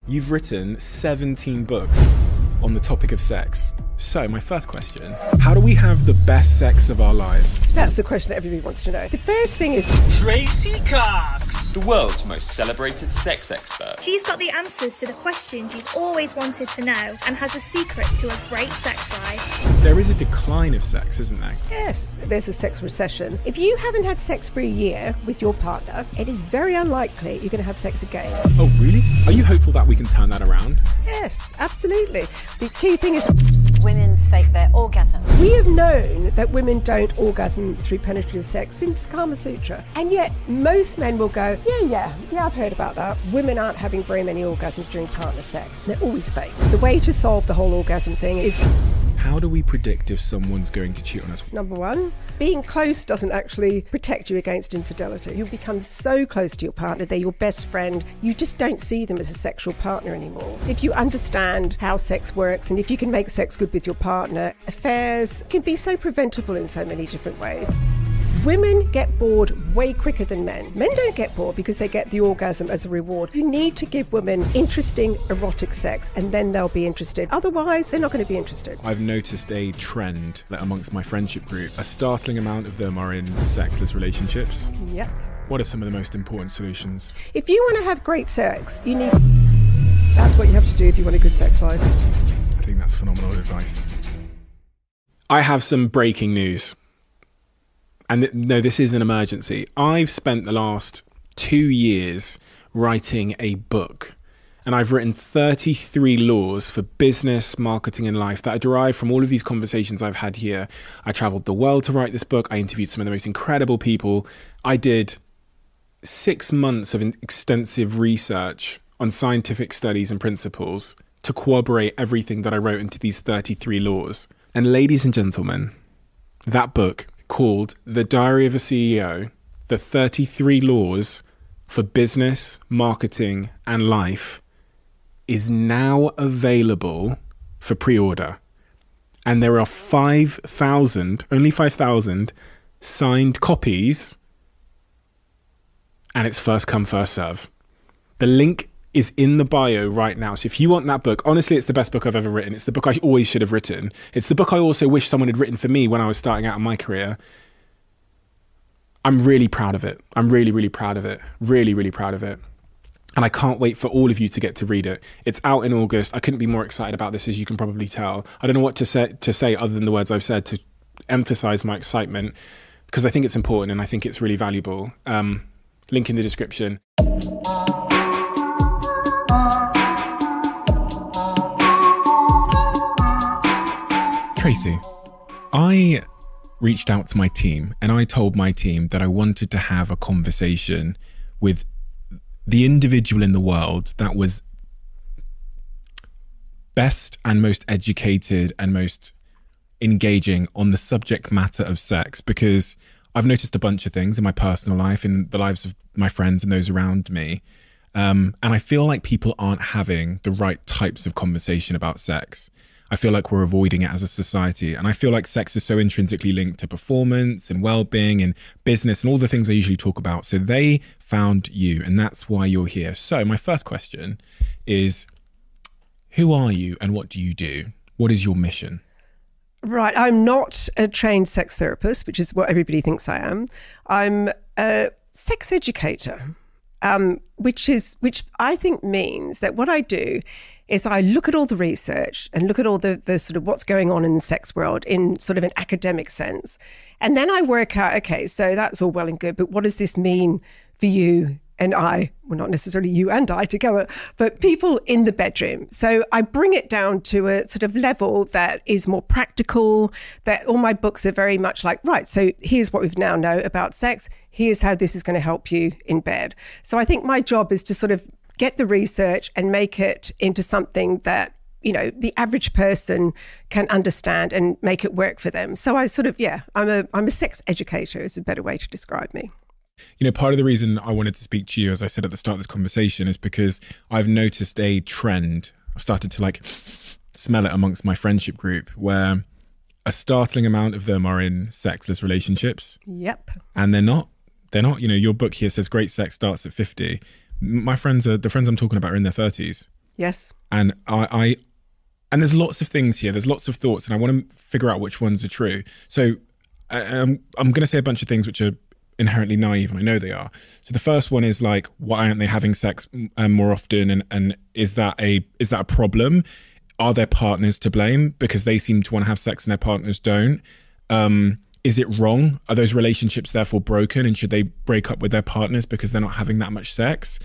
You've written 17 books on the topic of sex. So my first question, how do we have the best sex of our lives? That's the question that everybody wants to know. The first thing is Tracey Cox, the world's most celebrated sex expert. She's got the answers to the questions you've always wanted to know and has the secret to a great sex life. There is a decline of sex, isn't there? yes, there's a sex recession. If you haven't had sex for a year with your partner, it is very unlikely you're going to have sex again. Oh, really? Are you hopeful that we can turn that around? Yes, absolutely. The key thing is Women's fake their orgasm. we have known that women don't orgasm through penetrative sex since Kama Sutra. And yet most men will go, yeah, I've heard about that. Women aren't having very many orgasms during partner sex. They're always fake. The way to solve the whole orgasm thing is, How do we predict if someone's going to cheat on us? number one, being close doesn't actually protect you against infidelity. You become so close to your partner, they're your best friend, you just don't see them as a sexual partner anymore. If you understand how sex works and if you can make sex good with your partner, affairs can be so preventable in so many different ways. Women get bored way quicker than men. Men don't get bored because they get the orgasm as a reward. You need to give women interesting, erotic sex and then they'll be interested. Otherwise, they're not going to be interested. I've noticed a trend that amongst my friendship group, a startling amount of them are in sexless relationships. Yep. What are some of the most important solutions? If you want to have great sex, you need... That's what you have to do if you want a good sex life. I think that's phenomenal advice. I have some breaking news. And no, this is an emergency. I've spent the last 2 years writing a book. And I've written 33 laws for business, marketing, and life that are derived from all of these conversations I've had here. I traveled the world to write this book. I interviewed some of the most incredible people. I did 6 months of extensive research on scientific studies and principles to corroborate everything that I wrote into these 33 laws. And ladies and gentlemen, that book, called The Diary of a CEO, the 33 Laws for Business, Marketing and Life, is now available for pre-order. And there are only 5,000 signed copies, and it's first come, first serve. The link is in the bio right now. So if you want that book, honestly, it's the best book I've ever written. It's the book I always should have written. It's the book I also wish someone had written for me when I was starting out in my career. I'm really proud of it. I'm really, really proud of it. Really, really proud of it. And I can't wait for all of you to get to read it. It's out in August. I couldn't be more excited about this, as you can probably tell. I don't know what to say other than the words I've said to emphasize my excitement, because I think it's important and I think it's really valuable. Link in the description. Tracey, I reached out to my team and I told my team that I wanted to have a conversation with the individual in the world that was best and most educated and most engaging on the subject matter of sex, because I've noticed a bunch of things in my personal life, in the lives of my friends and those around me. And I feel like people aren't having the right types of conversation about sex. I feel like we're avoiding it as a society. And I feel like sex is so intrinsically linked to performance and well-being and business and all the things I usually talk about. So they found you, and that's why you're here. So my first question is, who are you and what do you do? What is your mission? Right, I'm not a trained sex therapist, which is what everybody thinks I am. I'm a sex educator, which I think means that what I do is I look at all the research and look at all the sort of what's going on in the sex world in sort of an academic sense. And then I work out, okay, so that's all well and good, but what does this mean for you and I? Well, not necessarily you and I together, but people in the bedroom. So I bring it down to a sort of level that is more practical, that all my books are very much like, right, so here's what we now know about sex. Here's how this is going to help you in bed. So I think my job is to sort of get the research and make it into something that, you know, the average person can understand and make it work for them. So I sort of, I'm a sex educator is a better way to describe me. You know, part of the reason I wanted to speak to you, as I said at the start of this conversation, is because I've noticed a trend. I've started to smell it amongst my friendship group, where a startling amount of them are in sexless relationships. Yep. And they're not, you know, your book here says great sex starts at 50. My friends the friends I'm talking about are in their 30s. Yes. And and there's lots of things here. There's lots of thoughts, and I want to figure out which ones are true. So I'm going to say a bunch of things which are inherently naive, and I know they are. So the first one is like, why aren't they having sex more often? And is that a problem? Are their partners to blame because they seem to want to have sex and their partners don't? Is it wrong? Are those relationships therefore broken, and should they break up with their partners because they're not having that much sex?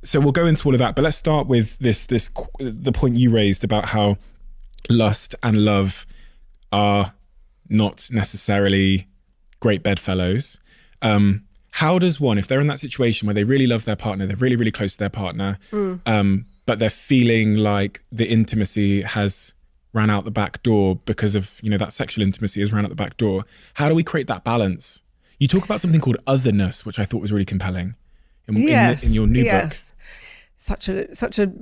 So we'll go into all of that, but let's start with the point you raised about how lust and love are not necessarily great bedfellows. How does one, if they're in that situation where they really love their partner, they're really, really close to their partner, but they're feeling like the intimacy has ran out the back door because of, that sexual intimacy has ran out the back door. How do we create that balance? You talk about something called otherness, which I thought was really compelling in your new book. Such a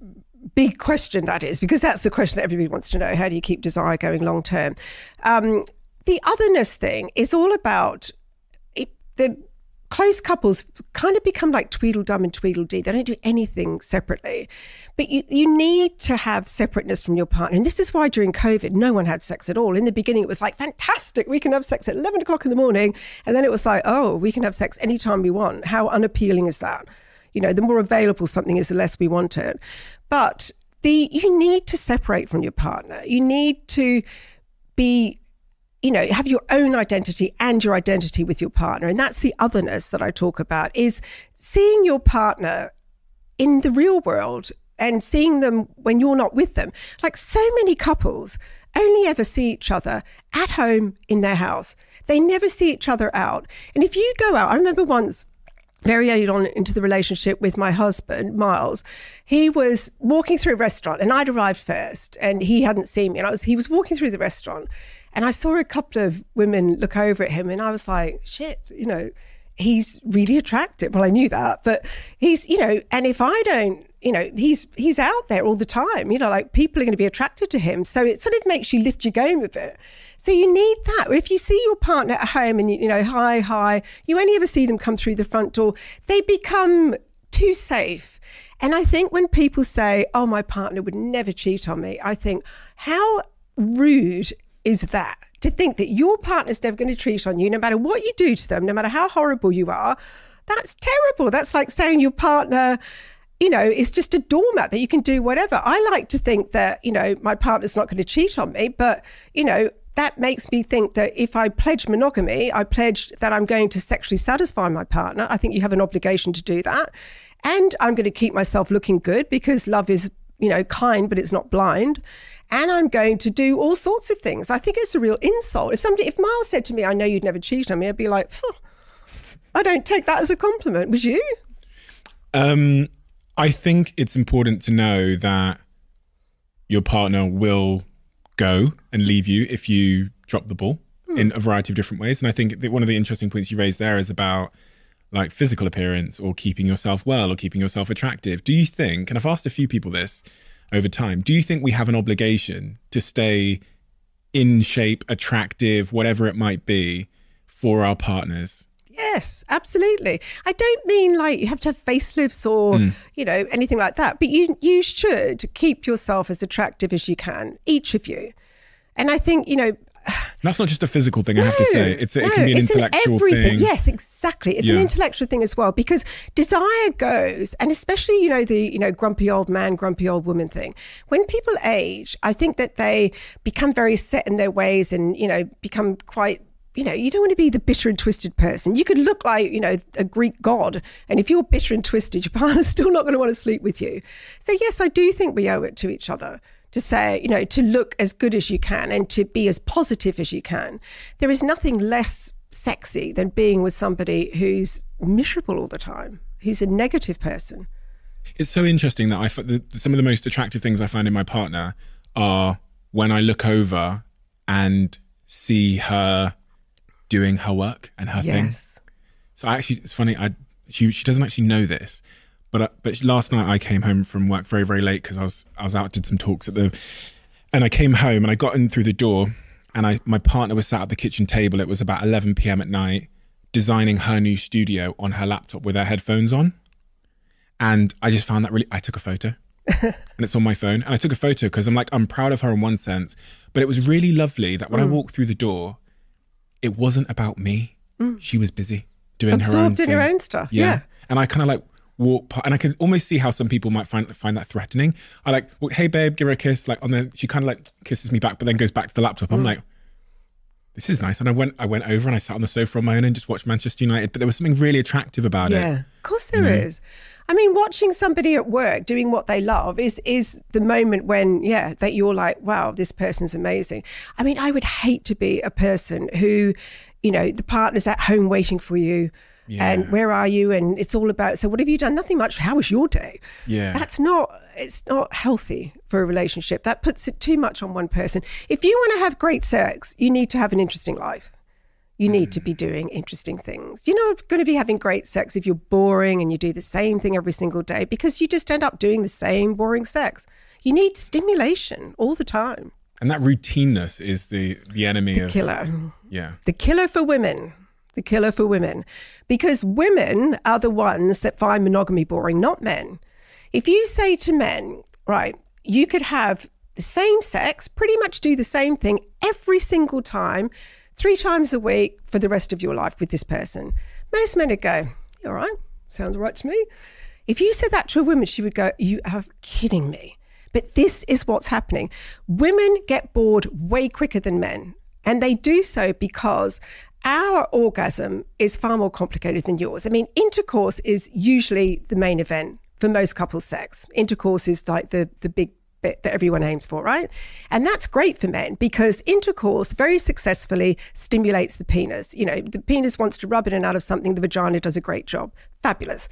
big question that is, because that's the question that everybody wants to know. How do you keep desire going long term? The otherness thing is all about the close couples kind of become like Tweedledum and Tweedledee. They don't do anything separately. But you need to have separateness from your partner. And this is why during COVID, no one had sex at all. In the beginning, it was like, fantastic, we can have sex at 11 o'clock in the morning. And then it was like, oh, we can have sex anytime we want. How unappealing is that? The more available something is, the less we want it. But you need to separate from your partner. You need to be, have your own identity and your identity with your partner. And that's the otherness that I talk about, is seeing your partner in the real world and seeing them when you're not with them. Like so many couples only ever see each other at home in their house. They never see each other out. And if you go out, I remember once, very early on into the relationship with my husband, Miles, he was walking through a restaurant and I'd arrived first and he hadn't seen me. And he was walking through the restaurant and I saw a couple of women look over at him and I was like, shit, he's really attractive. Well, I knew that, but he's, and if I don't, he's out there all the time, like people are going to be attracted to him. So it sort of makes you lift your game a bit. So you need that. If you see your partner at home and, hi, you only ever see them come through the front door, they become too safe. And I think when people say, oh, my partner would never cheat on me, I think, how rude is that? To think that your partner's never going to cheat on you, no matter what you do to them, no matter how horrible you are. That's terrible. That's like saying your partner, is just a doormat that you can do whatever. I like to think that, my partner's not going to cheat on me, but, that makes me think that if I pledge monogamy, I pledge that I'm going to sexually satisfy my partner. I think you have an obligation to do that. And I'm going to keep myself looking good because love is, kind, but it's not blind. And I'm going to do all sorts of things. I think it's a real insult. If Miles said to me, I know you'd never cheat on me, I'd be like, I don't take that as a compliment. Would you? I think it's important to know that your partner will go and leave you if you drop the ball in a variety of different ways. And I think that one of the interesting points you raised there is about like physical appearance or keeping yourself well or keeping yourself attractive. Do you think, and I've asked a few people this over time, do you think we have an obligation to stay in shape, attractive, whatever it might be, for our partners? Yes, absolutely. I don't mean like you have to have facelifts or, anything like that, but you should keep yourself as attractive as you can, each of you. And I think, that's not just a physical thing, I have to say. It can be an intellectual thing. Yes, exactly. It's an intellectual thing as well, because desire goes, and especially, the grumpy old man, grumpy old woman thing. When people age, I think that they become very set in their ways and, become quite, you don't want to be the bitter and twisted person. You could look like, a Greek god. And if you're bitter and twisted, your partner's still not going to want to sleep with you. So yes, I do think we owe it to each other to say, to look as good as you can and to be as positive as you can. There is nothing less sexy than being with somebody who's miserable all the time, who's a negative person. It's so interesting that some of the most attractive things I find in my partner are when I look over and see her doing her work and her thing. So it's funny, she doesn't actually know this, but last night I came home from work very, very late because I was out, did some talks and I came home and I got in through the door and my partner was sat at the kitchen table. It was about 11 p.m. at night, designing her new studio on her laptop with her headphones on. And I just found that I took a photo. and it's on my phone. And I took a photo because I'm proud of her in one sense, but it was really lovely that when I walked through the door, it wasn't about me. She was busy doing her own thing. Absorbed in her own stuff. Yeah. And I kind of like walk past, and I could almost see how some people might find that threatening. I like, well, hey babe, give her a kiss. Like she kind of like kisses me back, but then goes back to the laptop. I'm like, this is nice. And I went over and I sat on the sofa on my own and just watched Manchester United. But there was something really attractive about it. Yeah, of course there is. I mean, watching somebody at work doing what they love is the moment when, that you're like, wow, this person's amazing. I mean, I would hate to be a person who, the partner's at home waiting for you. Yeah. And where are you? And it's all about, so what have you done? Nothing much. How was your day? Yeah. It's not healthy for a relationship. That puts it too much on one person. If you want to have great sex, you need to have an interesting life. You need to be doing interesting things. You're not going to be having great sex if you're boring and you do the same thing every single day, because you just end up doing the same boring sex. You need stimulation all the time. And that routineness is the enemy of... killer. Yeah. The killer for women. The killer for women. Because women are the ones that find monogamy boring, not men. If you say to men, right, you could have the same sex, pretty much do the same thing every single time, 3 times a week for the rest of your life with this person, most men would go, you all right? Sounds all right to me. If you said that to a woman, she would go, you are kidding me. But this is what's happening. Women get bored way quicker than men. And they do so because our orgasm is far more complicated than yours. I mean, intercourse is usually the main event for most couples' sex. Intercourse is like the big bit that everyone aims for, right? And that's great for men because intercourse very successfully stimulates the penis. The penis wants to rub in and out of something, the vagina does a great job. Fabulous.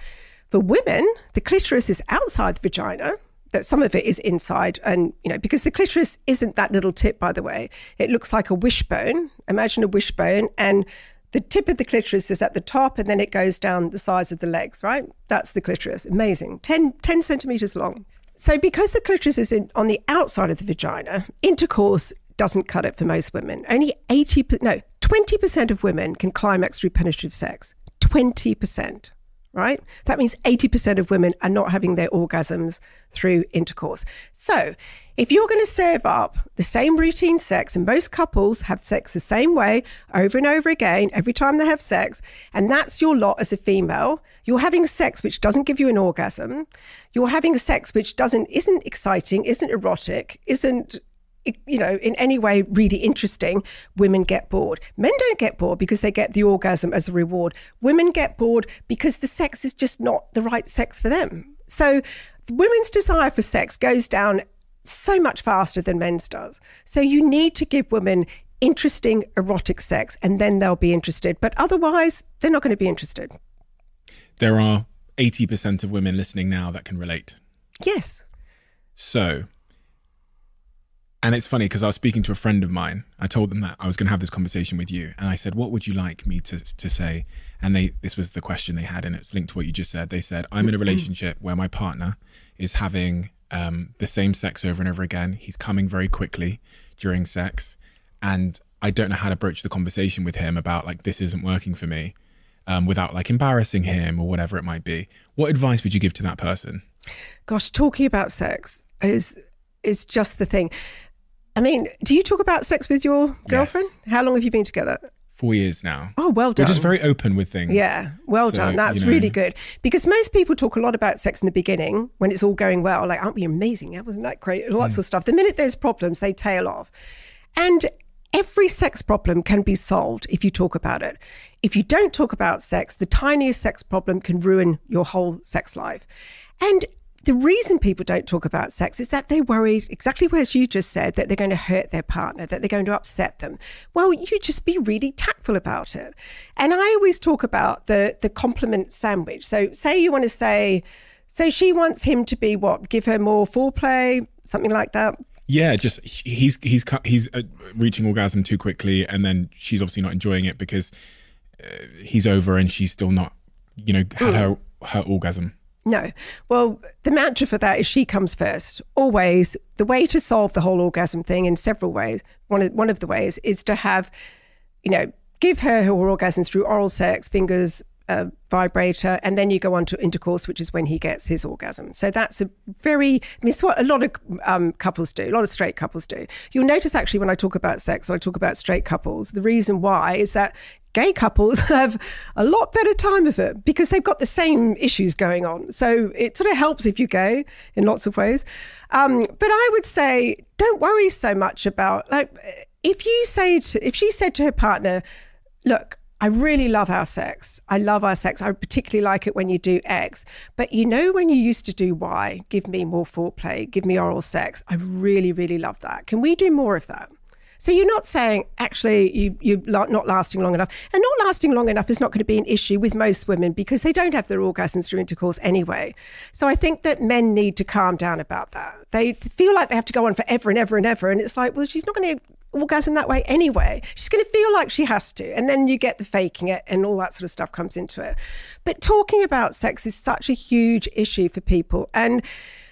For women, the clitoris is outside the vagina, that some of it is inside, and because the clitoris isn't that little tip, by the way. It looks like a wishbone. Imagine a wishbone, and the tip of the clitoris is at the top, and then it goes down the sides of the legs, right? That's the clitoris. Amazing. 10 centimeters long. So because the clitoris is on the outside of the vagina, intercourse doesn't cut it for most women. Only 20% of women can climax through penetrative sex. 20%. Right? That means 80% of women are not having their orgasms through intercourse. So if you're going to serve up the same routine sex, and most couples have sex the same way over and over again, every time they have sex, and that's your lot as a female, you're having sex which doesn't give you an orgasm, you're having sex which isn't exciting, isn't erotic, isn't in any way really interesting, women get bored. Men don't get bored because they get the orgasm as a reward. Women get bored because the sex is just not the right sex for them. So women's desire for sex goes down so much faster than men's does. So you need to give women interesting erotic sex and then they'll be interested. But otherwise, they're not going to be interested. There are 80% of women listening now that can relate. Yes. So... And it's funny because I was speaking to a friend of mine. I told them that I was going to have this conversation with you. And I said, what would you like me to say? And this was the question they had. And it's linked to what you just said. They said, I'm in a relationship where my partner is having the same sex over and over again. He's coming very quickly during sex. And I don't know how to broach the conversation with him about like, this isn't working for me without like embarrassing him or whatever it might be. What advice would you give to that person? Gosh, talking about sex is just the thing. I mean, do you talk about sex with your girlfriend? Yes. How long have you been together? 4 years now. Oh, well done. We're just very open with things. Yeah, well done. That's really good. Because most people talk a lot about sex in the beginning when it's all going well. Like, aren't we amazing? Yeah, wasn't that great? All that sort of stuff. The minute there's problems, they tail off. And every sex problem can be solved if you talk about it. If you don't talk about sex, the tiniest sex problem can ruin your whole sex life. And the reason people don't talk about sex is that they're worried, exactly as you just said, that they're going to hurt their partner, that they're going to upset them. Well, you just be really tactful about it. And I always talk about the compliment sandwich. So say you want to say, so she wants him to be what? Give her more foreplay, something like that? Yeah, just he's reaching orgasm too quickly, and then she's obviously not enjoying it because he's over and she's still not, had her orgasm. No. Well, the mantra for that is she comes first. Always. The way to solve the whole orgasm thing in several ways, one of the ways is to have, give her orgasms through oral sex, fingers, vibrator, and then you go on to intercourse, which is when he gets his orgasm. So that's it's what a lot of couples do, a lot of straight couples do. You'll notice actually when I talk about sex, I talk about straight couples. The reason why is that gay couples have a lot better time of it because they've got the same issues going on. So it sort of helps if you're gay in lots of ways. But I would say, don't worry so much about, like, if she said to her partner, look, I really love our sex. I love our sex. I particularly like it when you do X. But when you used to do Y, give me more foreplay, give me oral sex. I really, really love that. Can we do more of that? So you're not saying, actually, you're not lasting long enough. And not lasting long enough is not going to be an issue with most women because they don't have their orgasms through intercourse anyway. So I think that men need to calm down about that. They feel like they have to go on forever and ever and ever. And it's like, well, she's not going to orgasm that way anyway. She's going to feel like she has to. And then you get the faking it and all that sort of stuff comes into it. But talking about sex is such a huge issue for people. And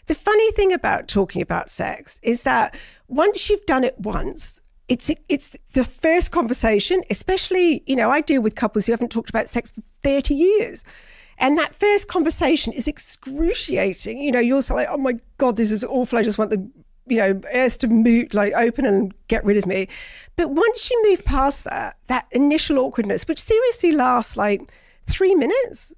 the funny thing about talking about sex is that once you've done it once, it's the first conversation, especially, I deal with couples who haven't talked about sex for 30 years. And that first conversation is excruciating. You're sort of like, oh my God, this is awful. I just want the, earth to move, like open and get rid of me. But once you move past that initial awkwardness, which seriously lasts like 3 minutes,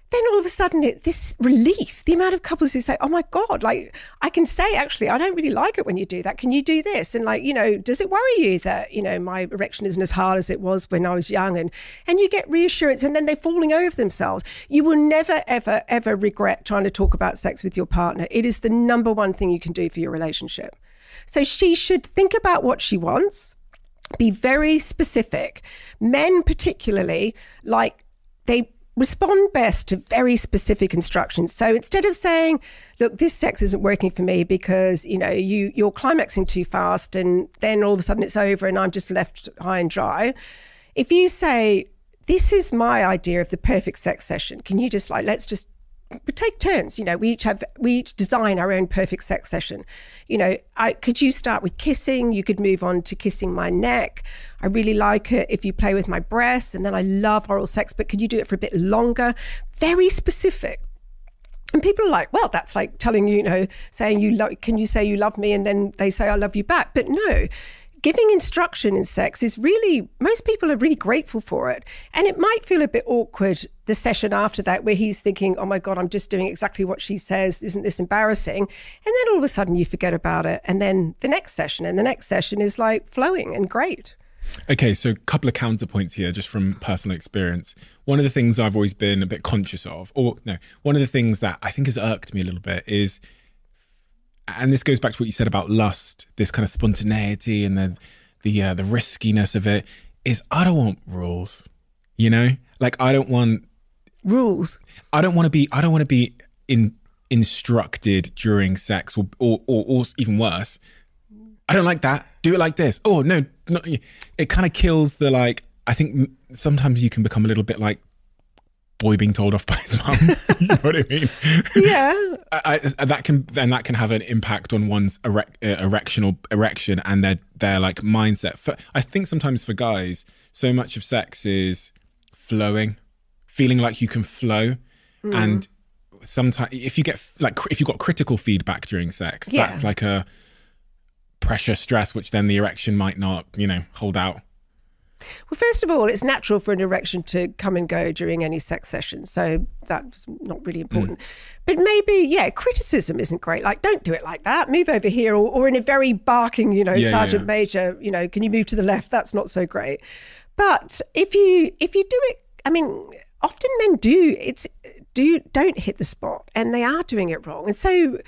then all of a sudden this relief, the amount of couples who say, oh my God, like I can say, actually, I don't really like it when you do that. Can you do this? And like, does it worry you that, my erection isn't as hard as it was when I was young? And you get reassurance and then they're falling over themselves. You will never, ever, ever regret trying to talk about sex with your partner. It is the number one thing you can do for your relationship. So she should think about what she wants, be very specific. Men particularly, like they respond best to very specific instructions. So instead of saying, look, this sex isn't working for me because, you're climaxing too fast and then all of a sudden it's over and I'm just left high and dry. If you say, this is my idea of the perfect sex session, can you just we take turns, we each design our own perfect sex session. Could you start with kissing? You could move on to kissing my neck. I really like it if you play with my breasts, and then I love oral sex, but could you do it for a bit longer? Very specific. And people are like, well, that's like telling saying can you say you love me? And then they say, I love you back. But no, giving instruction in sex is really, most people are really grateful for it. And it might feel a bit awkward the session after that where he's thinking, oh my God, I'm just doing exactly what she says. Isn't this embarrassing? And then all of a sudden you forget about it. And then the next session is like flowing and great. Okay, so a couple of counterpoints here just from personal experience. One of the things I've always been a bit conscious of, one of the things that I think has irked me a little bit is, and this goes back to what you said about lust, this kind of spontaneity and the riskiness of it, is I don't want rules, Like I don't want rules. I don't want to be instructed during sex or even worse. I don't like that. Do it like this. Oh no, not. It kind of kills the like. I think sometimes you can become a little bit like boy being told off by his mum. You know what I mean? Yeah. That can have an impact on one's erection and their like mindset. I think sometimes for guys, so much of sex is flowing, feeling like you can flow, and sometimes if you've got critical feedback during sex, that's like a pressure, stress, which then the erection might not, hold out. Well, first of all, it's natural for an erection to come and go during any sex session. So that's not really important. But maybe, criticism isn't great. Like, don't do it like that. Move over here. Or in a very barking, Sergeant Major, can you move to the left? That's not so great. But if you do it, I mean, often men don't hit the spot and they are doing it wrong. And so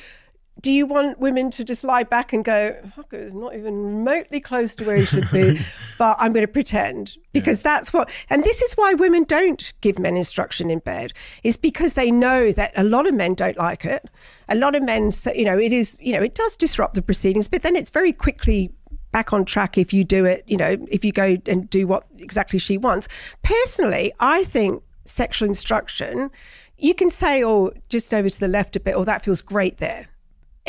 do you want women to just lie back and go, fuck, it's not even remotely close to where he should be, but I'm going to pretend? Because that's what, and this is why women don't give men instruction in bed, is because they know that a lot of men don't like it. A lot of men, it does disrupt the proceedings, but then it's very quickly back on track if you do it, if you go and do what exactly she wants. Personally, I think sexual instruction, you can say, oh, just over to the left a bit, or that feels great there.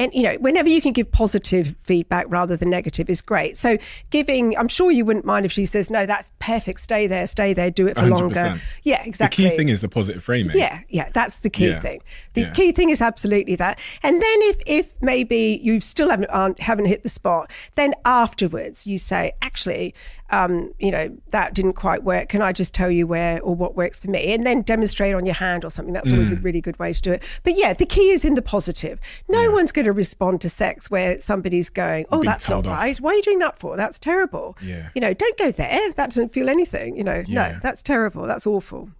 and whenever you can give positive feedback rather than negative is great. So I'm sure you wouldn't mind if she says, no, that's perfect, stay there, do it for 100%. Longer. Yeah, exactly. The key thing is the positive framing. Yeah, that's the key thing. The key thing is absolutely that. And then if maybe you still haven't hit the spot, then afterwards you say, actually, that didn't quite work. Can I just tell you where or what works for me? And then demonstrate on your hand or something. That's always a really good way to do it. But yeah, the key is in the positive. No one's going to respond to sex where somebody's going, oh, that's not right. Why are you doing that for? That's terrible. Yeah. Don't go there. That doesn't feel anything. No, that's terrible. That's awful.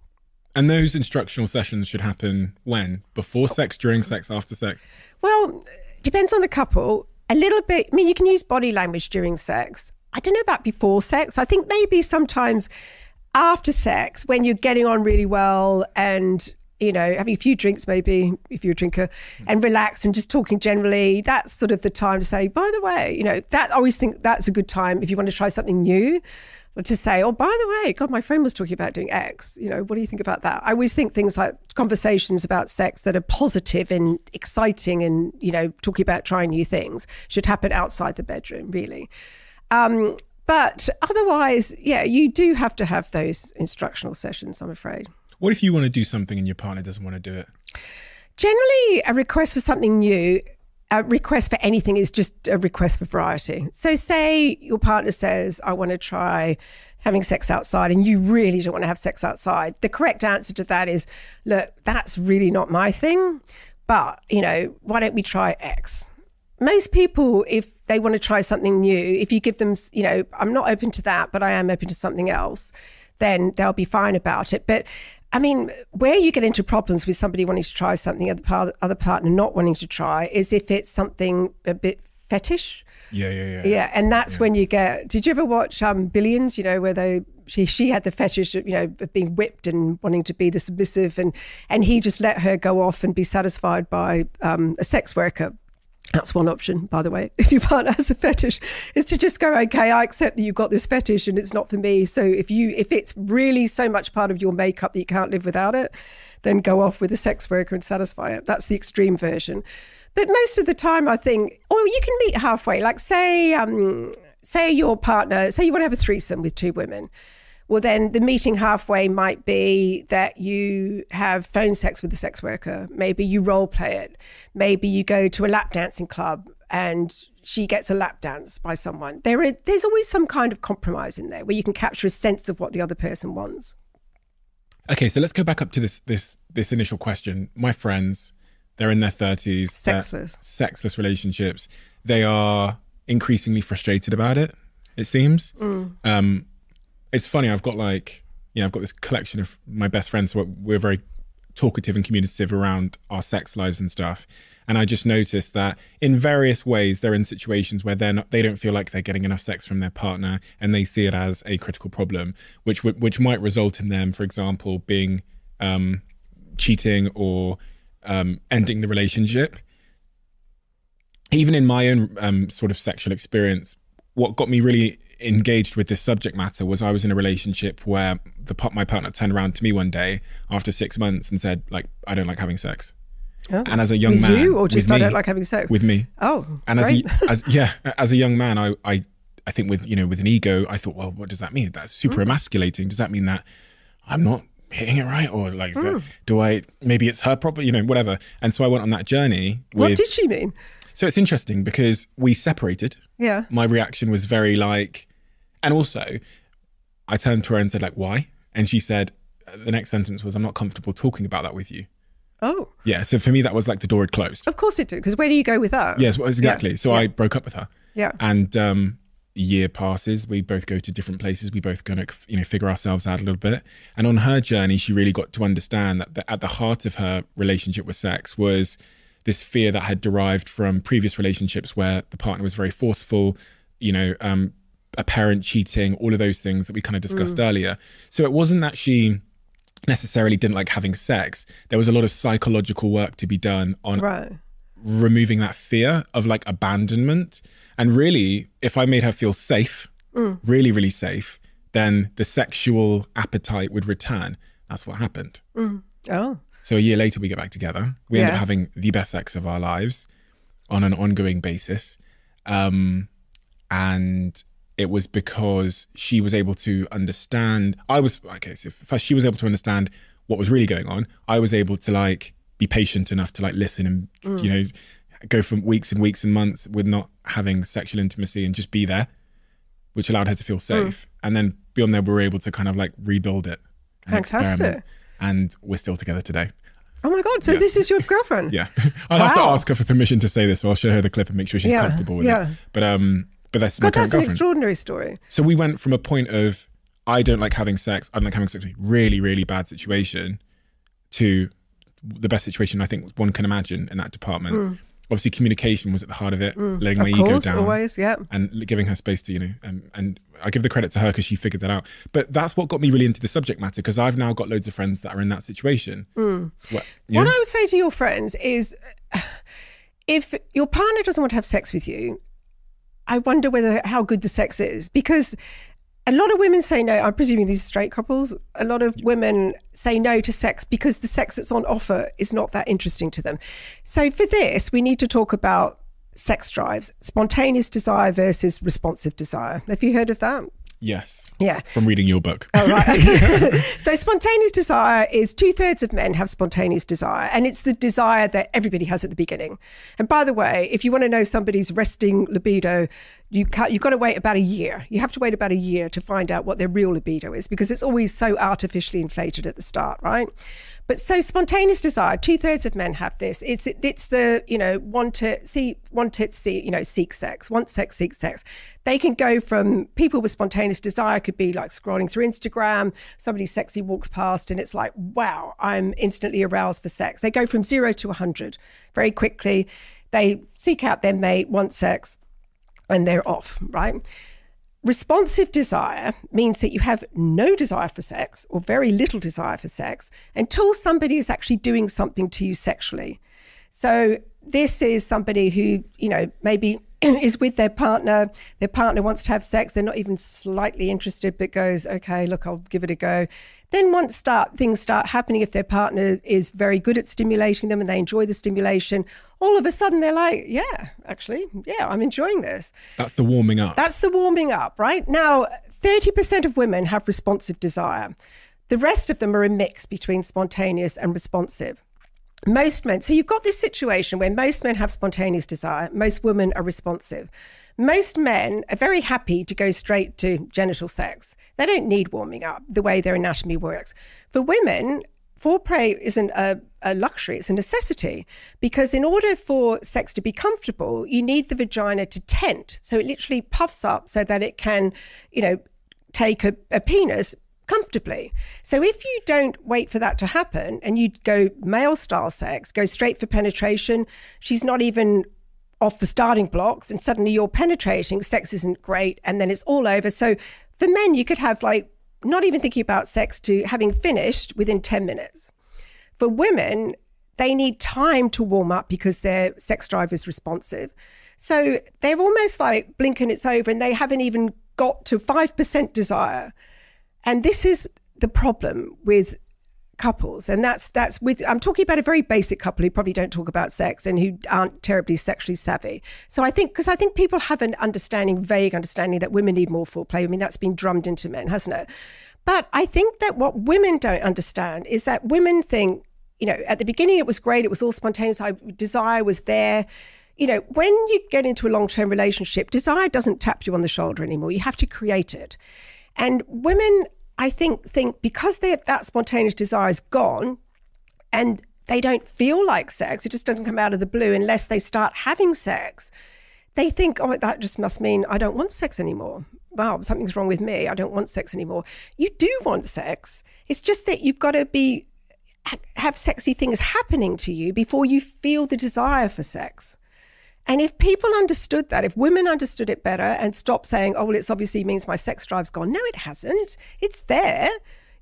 And those instructional sessions should happen when? Before sex, during sex, after sex? Well, depends on the couple. A little bit. I mean, you can use body language during sex. I don't know about before sex. I think maybe sometimes after sex, when you're getting on really well and, having a few drinks maybe, if you're a drinker, and relaxed and just talking generally, that's sort of the time to say, by the way, I always think that's a good time if you want to try something new. Or to say, oh, by the way, God, my friend was talking about doing X. What do you think about that? I always think things like conversations about sex that are positive and exciting and, talking about trying new things should happen outside the bedroom, really. But otherwise, you do have to have those instructional sessions, I'm afraid. What if you want to do something and your partner doesn't want to do it? Generally, a request for something new, a request for anything is just a request for variety. So say your partner says, I want to try having sex outside, and you really don't want to have sex outside. The correct answer to that is, look, that's really not my thing, but, why don't we try X? Most people, if they want to try something new, if you give them, I'm not open to that, but I am open to something else, then they'll be fine about it. But I mean, where you get into problems with somebody wanting to try something, other partner not wanting to try, is if it's something a bit fetish. Yeah, and that's when you get. Did you ever watch Billions? Where she had the fetish of being whipped and wanting to be the submissive, and he just let her go off and be satisfied by a sex worker. That's one option, by the way. If your partner has a fetish, is to just go, okay, I accept that you've got this fetish and it's not for me. So if it's really so much part of your makeup that you can't live without it, then go off with a sex worker and satisfy it. That's the extreme version. But most of the time, I think, or you can meet halfway. Like say your partner, say you want to have a threesome with two women. Well, then the meeting halfway might be that you have phone sex with the sex worker. Maybe you role play it. Maybe you go to a lap dancing club and she gets a lap dance by someone. There's always some kind of compromise in there where you can capture a sense of what the other person wants. Okay, so let's go back up to this initial question. My friends, they're in their 30s. Sexless relationships. They are increasingly frustrated about it, it seems. It's funny, I've got this collection of my best friends. So we're very talkative and communicative around our sex lives and stuff. And I just noticed that in various ways, they're in situations where they don't feel like they're getting enough sex from their partner, and they see it as a critical problem, which might result in them, for example, being cheating or ending the relationship. Even in my own sort of sexual experience, what got me really engaged with this subject matter was I was in a relationship where my partner turned around to me one day after 6 months and said, like, I don't like having sex. Oh. And as a young man, with you, or just I don't like having sex with me. Oh, and as a young man, I think with an ego, I thought, well, what does that mean? That's super emasculating. Does that mean that I'm not hitting it right, or like, maybe it's her problem, whatever. And so I went on that journey. What did she mean? So it's interesting because we separated. Yeah. My reaction was very like. And also, I turned to her and said, like, why? And she said, the next sentence was, I'm not comfortable talking about that with you. Oh. Yeah, so for me, that was like the door had closed. Of course it did, because where do you go with that? Yes, well, exactly. Yeah. So I broke up with her. Yeah. And a year passes, we both go to different places, we both going to figure ourselves out a little bit. And on her journey, she really got to understand that at the heart of her relationship with sex was this fear that had derived from previous relationships where the partner was very forceful, a parent cheating, all of those things that we kind of discussed earlier. So it wasn't that she necessarily didn't like having sex. There was a lot of psychological work to be done on removing that fear of like abandonment. And really, if I made her feel safe, really, really safe, then the sexual appetite would return. That's what happened. Oh. So a year later, we get back together. We end up having the best sex of our lives. on an ongoing basis. And it was because she was able to understand, so first she was able to understand what was really going on. I was able to like be patient enough to like listen and, you know, go from weeks and weeks and months with not having sexual intimacy and just be there, which allowed her to feel safe. And then beyond there, we were able to kind of like rebuild it and experiment. And we're still together today. Oh my God, so this is your girlfriend? Yeah. I'll have to ask her for permission to say this, so I'll show her the clip and make sure she's comfortable with it. But that's my current girlfriend. That's an extraordinary story. So we went from a point of, I don't like having sex, I don't like having sex, really, really bad situation, to the best situation I think one can imagine in that department. Obviously, communication was at the heart of it, letting my ego down. Always, yeah. And giving her space to, you know, and I give the credit to her because she figured that out. But that's what got me really into the subject matter, because I've now got loads of friends that are in that situation. What I would say to your friends is, if your partner doesn't want to have sex with you, I wonder how good the sex is, because a lot of women say no. I'm presuming these are straight couples. A lot of women say no to sex because the sex that's on offer is not that interesting to them. So for this, we need to talk about sex drives, spontaneous desire versus responsive desire. Have you heard of that? Yes. Yeah. From reading your book. Oh, right. Okay. So spontaneous desire is 2/3 of men have spontaneous desire, and it's the desire that everybody has at the beginning. And by the way, if you want to know somebody's resting libido, you've got to wait about a year. You have to wait about a year to find out what their real libido is, because it's always so artificially inflated at the start, right? But so spontaneous desire, 2/3 of men have this. It's the, you know, seek sex, want sex, seek sex. They can go from, people with spontaneous desire could be like scrolling through Instagram, somebody sexy walks past and it's like, wow, I'm instantly aroused for sex. They go from 0 to 100 very quickly. They seek out their mate, want sex, and they're off, right? Responsive desire means that you have no desire for sex, or very little desire for sex, until somebody is actually doing something to you sexually. So this is somebody who, you know, maybe is with their partner wants to have sex, they're not even slightly interested, but goes, okay, look, I'll give it a go. Then once things start happening, if their partner is very good at stimulating them and they enjoy the stimulation, all of a sudden they're like, yeah, actually, yeah, I'm enjoying this. That's the warming up. That's the warming up, right? Now, 30% of women have responsive desire. The rest of them are a mix between spontaneous and responsive. Most men, so you've got this situation where most men have spontaneous desire, most women are responsive. Most men are very happy to go straight to genital sex. They don't need warming up the way their anatomy works. For women, foreplay isn't a luxury, it's a necessity, because in order for sex to be comfortable, you need the vagina to tent. So it literally puffs up so that it can, you know, take a penis comfortably. So if you don't wait for that to happen and you go male style sex, go straight for penetration, she's not even off the starting blocks and suddenly you're penetrating, sex isn't great, and then it's all over. So for men, you could have like not even thinking about sex to having finished within 10 minutes. For women, they need time to warm up because their sex drive is responsive. So they're almost like blink and it's over, and they haven't even got to 5% desire. And this is the problem with couples. And that's with, I'm talking about a very basic couple who probably don't talk about sex and who aren't terribly sexually savvy. So I think people have an vague understanding that women need more foreplay. I mean, that's been drummed into men, hasn't it? But I think that what women don't understand is that women think, you know, at the beginning it was great, it was all spontaneous, desire was there. You know, when you get into a long-term relationship, desire doesn't tap you on the shoulder anymore. You have to create it. And women, I think because that spontaneous desire is gone and they don't feel like sex, it just doesn't come out of the blue unless they start having sex, they think, oh, that just must mean I don't want sex anymore. Wow, something's wrong with me. I don't want sex anymore. You do want sex. It's just that you've got to have sexy things happening to you before you feel the desire for sex. And if people understood that, if women understood it better and stopped saying, oh, well, it's obviously means my sex drive's gone. No, it hasn't. It's there.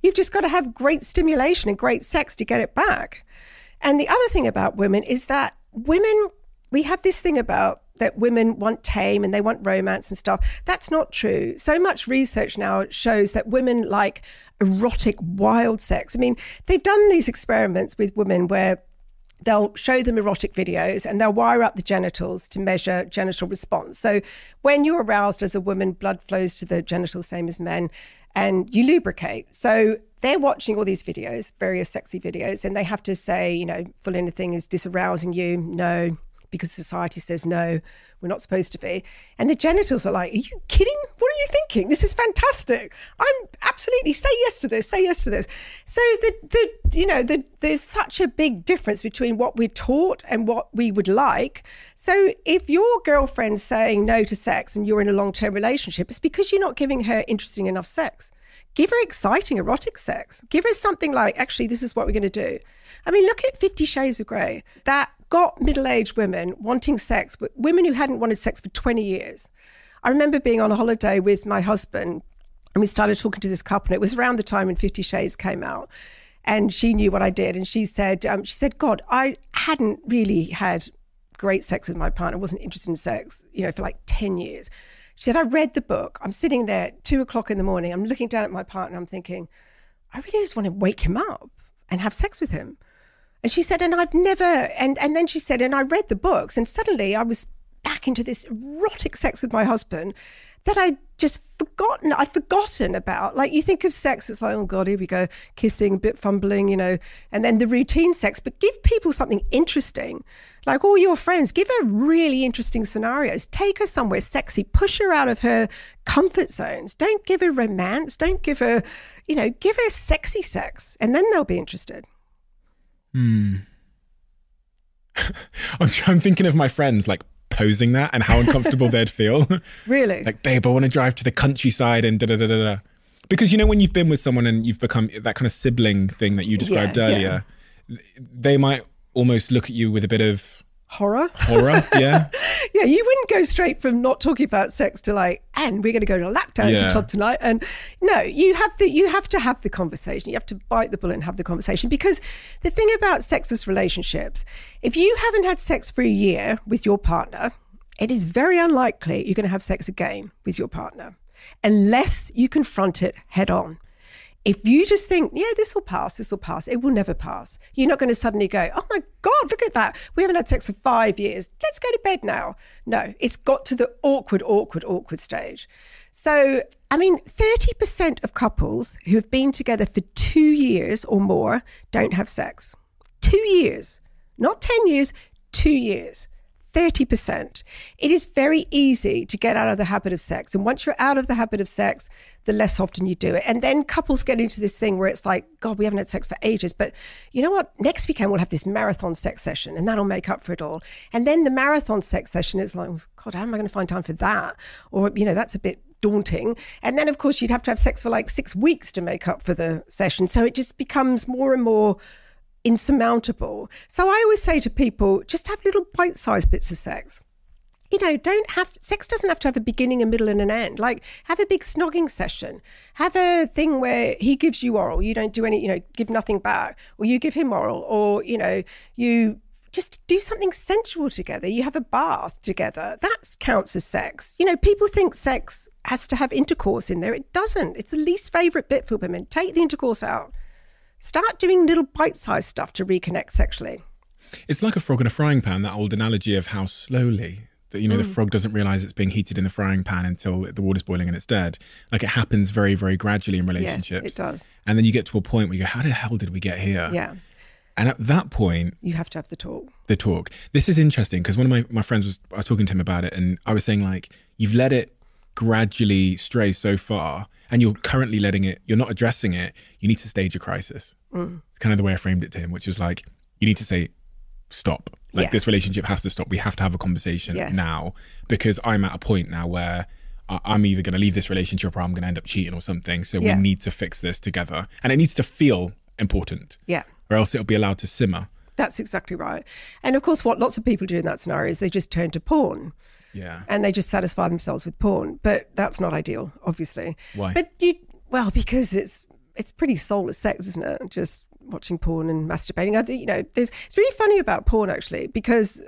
You've just got to have great stimulation and great sex to get it back. And the other thing about women is that we have this thing about that women want tame and they want romance and stuff. That's not true. So much research now shows that women like erotic, wild sex. I mean, they've done these experiments with women where they'll show them erotic videos and they'll wire up the genitals to measure genital response. So when you're aroused as a woman, blood flows to the genitals, same as men, and you lubricate. So they're watching all these videos, various sexy videos, and they have to say, you know, full in a thing, is this arousing you? No, because society says no, we're not supposed to be. And the genitals are like, are you kidding? What are you thinking? This is fantastic. I'm absolutely, say yes to this, say yes to this. So there's such a big difference between what we're taught and what we would like. So if your girlfriend's saying no to sex and you're in a long-term relationship, it's because you're not giving her interesting enough sex. Give her exciting, erotic sex. Give her something like, actually, this is what we're going to do. I mean, look at 50 Shades of Grey. That got middle-aged women wanting sex, but women who hadn't wanted sex for 20 years. I remember being on a holiday with my husband, and we started talking to this couple, and it was around the time when 50 Shades came out. And she knew what I did. And she said, God, I hadn't really had great sex with my partner. I wasn't interested in sex, for like 10 years. She said, I read the book. I'm sitting there at 2:00 in the morning. I'm looking down at my partner. I'm thinking, I really just want to wake him up and have sex with him. And she said, and I've never, and then she said, and I read the books, and suddenly I was back into this erotic sex with my husband that I'd forgotten about. Like, you think of sex, it's like, oh God, here we go, kissing, a bit fumbling, and then the routine sex. But give people something interesting. Like all your friends, give her really interesting scenarios. Take her somewhere sexy, push her out of her comfort zones. Don't give her romance. Don't give her, give her sexy sex, and then they'll be interested. I'm thinking of my friends like posing that and how uncomfortable they'd feel. Really? Like, babe, I want to drive to the countryside and da-da-da-da-da. Because, when you've been with someone and you've become that kind of sibling thing that you described earlier, they might almost look at you with a bit of... Horror, yeah. Yeah, you wouldn't go straight from not talking about sex to like, and we're going to go to a lap dancing club tonight. And no, you have to have the conversation. You have to bite the bullet and have the conversation. Because the thing about sexless relationships, if you haven't had sex for a year with your partner, it is very unlikely you're going to have sex again with your partner unless you confront it head on. If you just think, yeah, this will pass, it will never pass. You're not going to suddenly go, oh my God, look at that. We haven't had sex for 5 years. Let's go to bed now. No, it's got to the awkward stage. So, 30% of couples who have been together for 2 years or more don't have sex. 2 years, not 10 years, 2 years. 30%. It is very easy to get out of the habit of sex. And once you're out of the habit of sex, the less often you do it. And then couples get into this thing where it's like, God, we haven't had sex for ages. But you know what? Next weekend, we'll have this marathon sex session and that'll make up for it all. And then the marathon sex session is like, oh, God, how am I going to find time for that? Or, that's a bit daunting. And then, of course, you'd have to have sex for like 6 weeks to make up for the session. So it just becomes more and more insurmountable. So I always say to people, just have little bite-sized bits of sex. Sex doesn't have to have a beginning, a middle and an end. Like, have a big snogging session. Have a thing where he gives you oral, you don't do any, give nothing back, or you give him oral, or, you just do something sensual together. You have a bath together. That counts as sex. People think sex has to have intercourse in there. It doesn't. It's the least favorite bit for women. Take the intercourse out. Start doing little bite-sized stuff to reconnect sexually. It's like a frog in a frying pan, that old analogy of how slowly that, the frog doesn't realize it's being heated in the frying pan until the water's boiling and it's dead. Like, it happens very, very gradually in relationships. Yes, it does. And then you get to a point where you go, how the hell did we get here? Yeah. And at that point... you have to have the talk. The talk. This is interesting because one of my friends I was talking to him about it, and I was saying, like, you've let it gradually stray so far and you're currently letting it, you're not addressing it, you need to stage a crisis. It's kind of the way I framed it to him, which was like, you need to say, stop. Like, this relationship has to stop. We have to have a conversation now, because I'm at a point now where I'm either going to leave this relationship or I'm going to end up cheating or something. So we need to fix this together. And it needs to feel important. Yeah. Or else it'll be allowed to simmer. That's exactly right. And of course, what lots of people do in that scenario is they just turn to porn. Yeah. And they just satisfy themselves with porn. But that's not ideal, obviously. Why? But because it's pretty soulless sex, isn't it? Just watching porn and masturbating. I think, it's really funny about porn, actually, because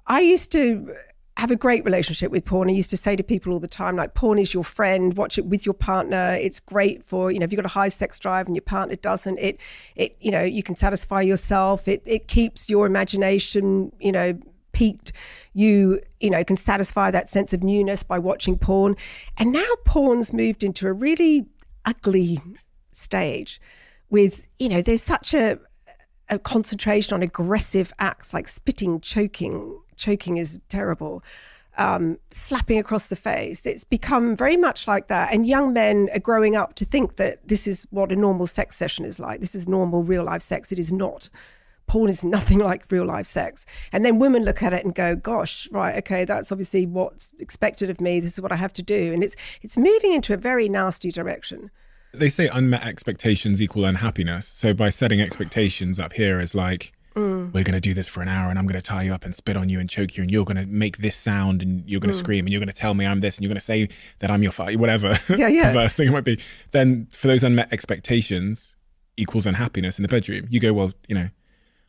I used to have a great relationship with porn. I used to say to people all the time, like, porn is your friend, watch it with your partner. It's great for, if you've got a high sex drive and your partner doesn't, it you can satisfy yourself. It keeps your imagination, peaked. You can satisfy that sense of newness by watching porn. And now porn's moved into a really ugly stage with, there's such a concentration on aggressive acts like spitting, choking is terrible, slapping across the face. It's become very much like that. And young men are growing up to think that this is what a normal sex session is like. This is normal real life sex. It is not. Porn is nothing like real life sex. And then women look at it and go, gosh, right, okay, that's obviously what's expected of me. This is what I have to do. And it's moving into a very nasty direction. They say unmet expectations equal unhappiness. So by setting expectations up here as like, we're going to do this for an hour and I'm going to tie you up and spit on you and choke you and you're going to make this sound and you're going to scream and you're going to tell me I'm this and you're going to say that I'm your father, whatever perverse thing it might be. Then for those unmet expectations equals unhappiness in the bedroom. You go, well, I'm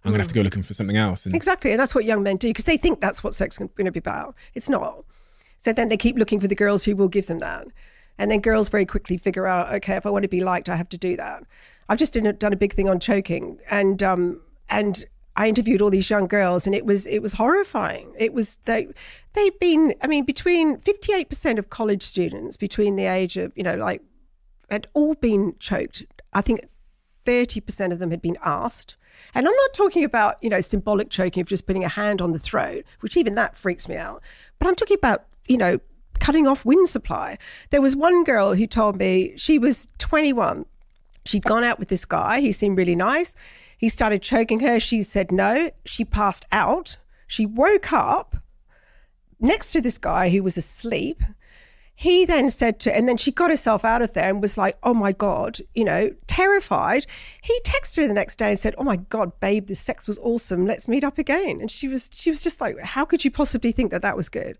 going to have to go looking for something else. And exactly. And that's what young men do because they think that's what sex is going to be about. It's not. So then they keep looking for the girls who will give them that. And then girls very quickly figure out, okay, if I want to be liked, I have to do that. I've just done a big thing on choking and I interviewed all these young girls and it was horrifying. It was, they've been, between 58% of college students between the age of, had all been choked. I think 30% of them had been asked. And I'm not talking about, symbolic choking of just putting a hand on the throat, which even that freaks me out. But I'm talking about, cutting off wind supply. There was one girl who told me she was 21. She'd gone out with this guy. He seemed really nice. He started choking her. She said no. She passed out. She woke up next to this guy who was asleep. He then said and then she got herself out of there and was like, oh my God, terrified. He texted her the next day and said, oh my God, babe, this sex was awesome. Let's meet up again. And she was just like, how could you possibly think that was good?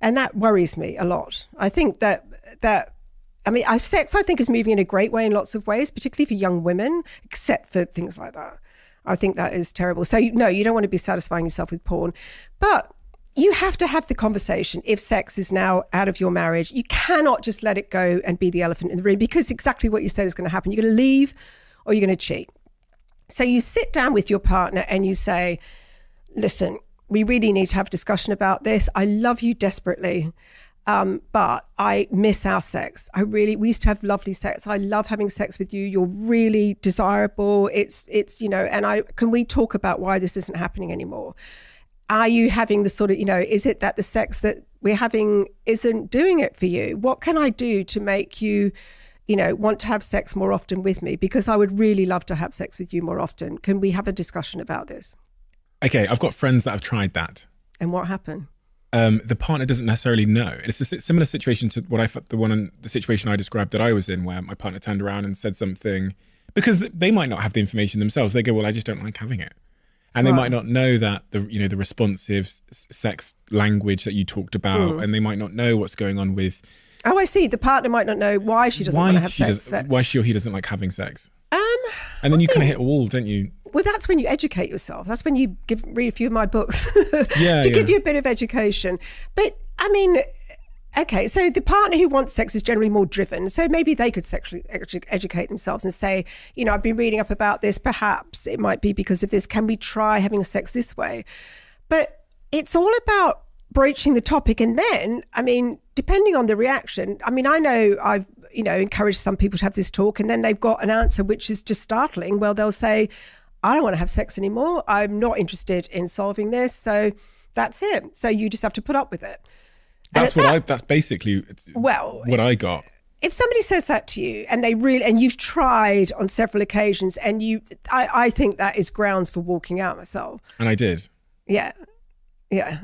And that worries me a lot. I think sex, I think, is moving in a great way in lots of ways, particularly for young women, except for things like that. I think that is terrible. So, no, you don't want to be satisfying yourself with porn. But you have to have the conversation if sex is now out of your marriage. You cannot just let it go and be the elephant in the room because exactly what you said is going to happen. You're going to leave or you're going to cheat. So you sit down with your partner and you say, listen, we really need to have a discussion about this. I love you desperately. But I miss our sex. We used to have lovely sex. I love having sex with you. You're really desirable. It's can we talk about why this isn't happening anymore? Are you having the sort of, is it that the sex that we're having isn't doing it for you? What can I do to make you, want to have sex more often with me? Because I would really love to have sex with you more often. Can we have a discussion about this? Okay, I've got friends that have tried that. And what happened? The partner doesn't necessarily know. It's a similar situation to the situation I described that I was in, where my partner turned around and said something because they might not have the information themselves. They go, "Well, I just don't like having it," and they might not know that the responsive sex language that you talked about, and they might not know what's going on with. Oh, I see. The partner might not know why she doesn't want to have sex. Why she or he doesn't like having sex. And then you kind of hit a wall, don't you? Well, that's when you educate yourself. That's when you read a few of my books to give you a bit of education. But okay, so the partner who wants sex is generally more driven. So maybe they could sexually educate themselves and say, I've been reading up about this. Perhaps it might be because of this. Can we try having sex this way? But it's all about broaching the topic. And then, depending on the reaction, I know I've, encouraged some people to have this talk and then they've got an answer which is just startling. Well, they'll say, I don't want to have sex anymore. I'm not interested in solving this. So that's it. So you just have to put up with it. That's basically what I got. If somebody says that to you and you've tried on several occasions and I think that is grounds for walking out myself. And I did. Yeah. Yeah.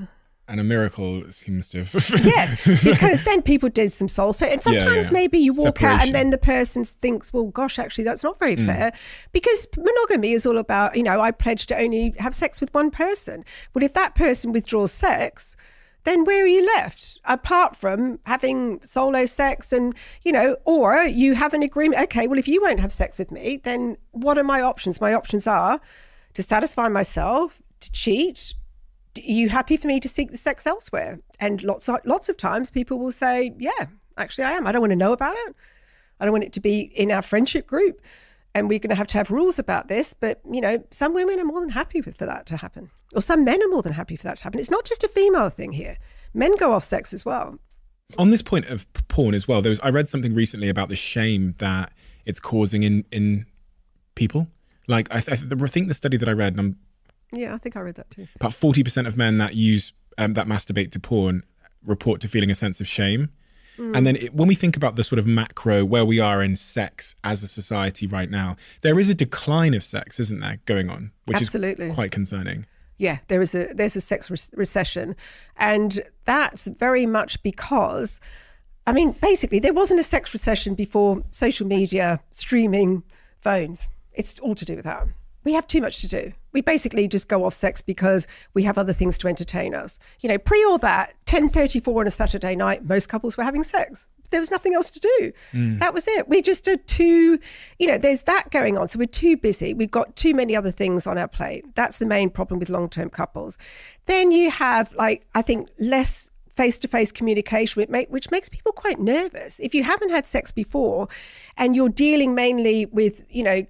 And a miracle seems to have... Yes, because then people did some soul searching. And sometimes maybe you walk out and then the person thinks, well, gosh, actually, that's not very fair. Because monogamy is all about, I pledge to only have sex with one person. Well, if that person withdraws sex, then where are you left? Apart from having solo sex and, or you have an agreement. Okay, well, if you won't have sex with me, then what are my options? My options are to satisfy myself, to cheat, are you happy for me to seek the sex elsewhere? And lots of times people will say, yeah, actually I am. I don't want to know about it. I don't want it to be in our friendship group. And we're going to have rules about this. But, you know, some women are more than happy for that to happen. Or some men are more than happy for that to happen. It's not just a female thing here. Men go off sex as well. On this point of porn as well, I read something recently about the shame that it's causing in people. Like, I think the study that I read, yeah, I think I read that too. About 40% of men that use that masturbate to porn report to feeling a sense of shame. And then when we think about the sort of macro where we are in sex as a society right now, there is a decline of sex, isn't there, going on, which Absolutely. Is quite concerning. Yeah, there's a sex recession, and that's very much because, I mean, basically there wasn't a sex recession before social media, streaming, phones. It's all to do with that. We have too much to do. We basically just go off sex because we have other things to entertain us. You know, pre all that, 10:34 on a Saturday night, most couples were having sex. There was nothing else to do. That was it. We just are too, you know, there's that going on. So we're too busy. We've got too many other things on our plate. That's the main problem with long-term couples. Then you have, like, I think less face-to-face communication, which makes people quite nervous. If you haven't had sex before and you're dealing mainly with, you know,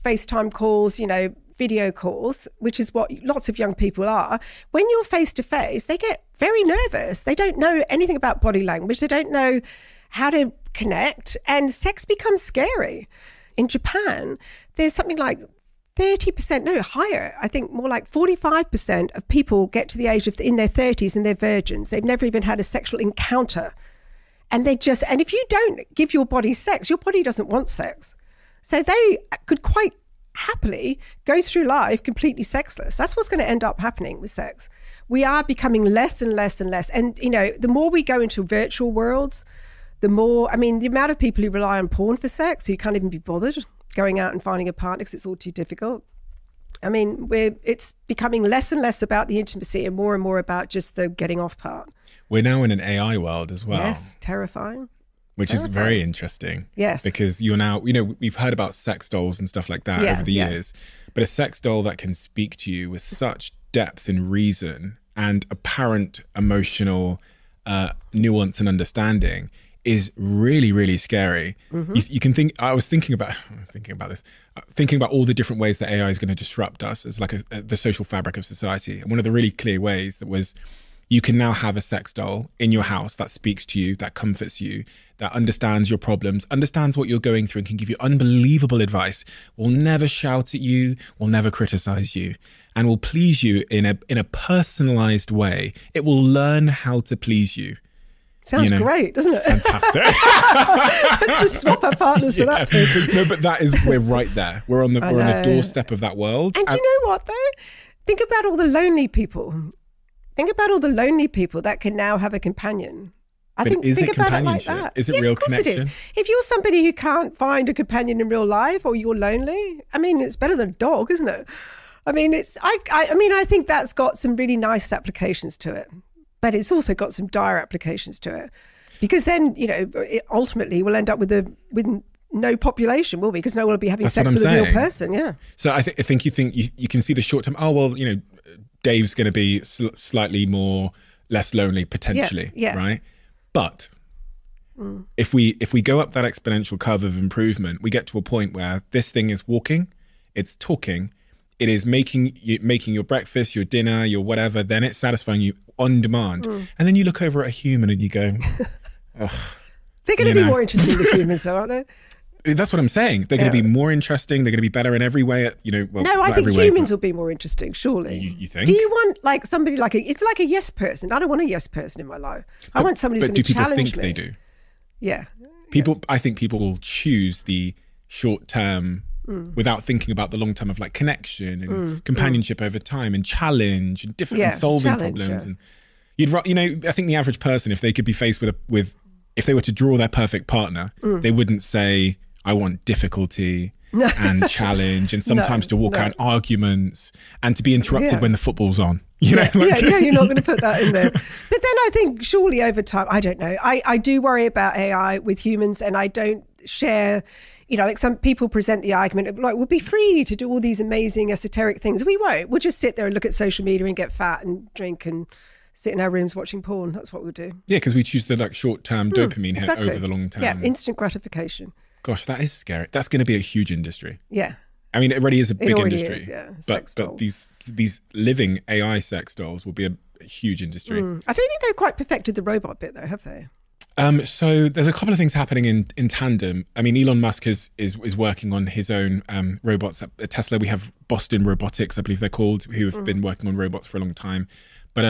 FaceTime calls, you know, video calls, which is what lots of young people are, when you're face-to-face, they get very nervous. They don't know anything about body language. They don't know how to connect, and sex becomes scary. In Japan, there's something like 30%, no, higher, I think more like 45% of people get to the age of in their 30s and they're virgins. They've never even had a sexual encounter. And if you don't give your body sex, your body doesn't want sex. So they could quite happily go through life completely sexless. That's what's going to end up happening with sex. We are becoming less and less and less. And, you know, the more we go into virtual worlds, the more, I mean, the amount of people who rely on porn for sex, who can't even be bothered going out and finding a partner because it's all too difficult. I mean, it's becoming less and less about the intimacy and more about just the getting off part. We're now in an AI world as well. Yes, terrifying. Which is very interesting. Yes. Because you're now, you know, we've heard about sex dolls and stuff like that over the years, but a sex doll that can speak to you with such depth and reason and apparent emotional nuance and understanding is really, really scary. You can think, I was thinking about all the different ways that AI is going to disrupt us as like the social fabric of society. And one of the really clear ways that was, you can now have a sex doll in your house that speaks to you, that comforts you, that understands your problems, understands what you're going through and can give you unbelievable advice, will never shout at you, will never criticize you, and will please you in a personalized way. It will learn how to please you. Sounds great, doesn't it? Fantastic. Let's just swap our partners for that person. No, but we're right there. We're on the doorstep of that world. And you know what, though? Think about all the lonely people. Think about all the lonely people that can now have a companion. Think about it like that. Is it real connection? It is. If you're somebody who can't find a companion in real life, or you're lonely, I mean, it's better than a dog, isn't it? I mean, I think that's got some really nice applications to it, but it's also got some dire applications to it, because then, you know, it ultimately we'll end up with no population, will we? Because no one will be having sex with a real person. Yeah. So I think you can see the short term. Oh well, you know, Dave's going to be slightly less lonely potentially, right? But if we go up that exponential curve of improvement, we get to a point where this thing is walking, it's talking, it is making your breakfast, your dinner, your whatever. Then it's satisfying you on demand, and then you look over at a human and you go, ugh. They're going to be more interesting than humans, though, aren't they? That's what I'm saying. They're going to be more interesting. They're going to be better in every way. No, I think humans will be more interesting, surely. You think? Do you want like somebody it's like a yes person? I don't want a yes person in my life. I want somebody who's going to challenge me. But do people think they do? Yeah. I think people will choose the short term without thinking about the long term of like connection and companionship over time and challenge and different and solving problems. And I think the average person, if they could be faced with if they were to draw their perfect partner, they wouldn't say, I want difficulty and challenge and sometimes to walk out in arguments and to be interrupted when the football's on. You know, you're not going to put that in there. But then I think surely over time, I don't know. I do worry about AI with humans, and I don't share, like some people present the argument of like, we'll be free to do all these amazing esoteric things. We won't. We'll just sit there and look at social media and get fat and drink and sit in our rooms watching porn. That's what we'll do. Yeah, because we choose the like short-term dopamine hit over the long term. Yeah, instant gratification. Gosh, that is scary. That's going to be a huge industry. Yeah. I mean, it already is a big industry. Is, yeah. But these living AI sex dolls will be a huge industry. I don't think they've quite perfected the robot bit though, have they? So there's a couple of things happening in tandem. I mean, Elon Musk is working on his own robots at Tesla. We have Boston Robotics, I believe they're called, who have been working on robots for a long time. But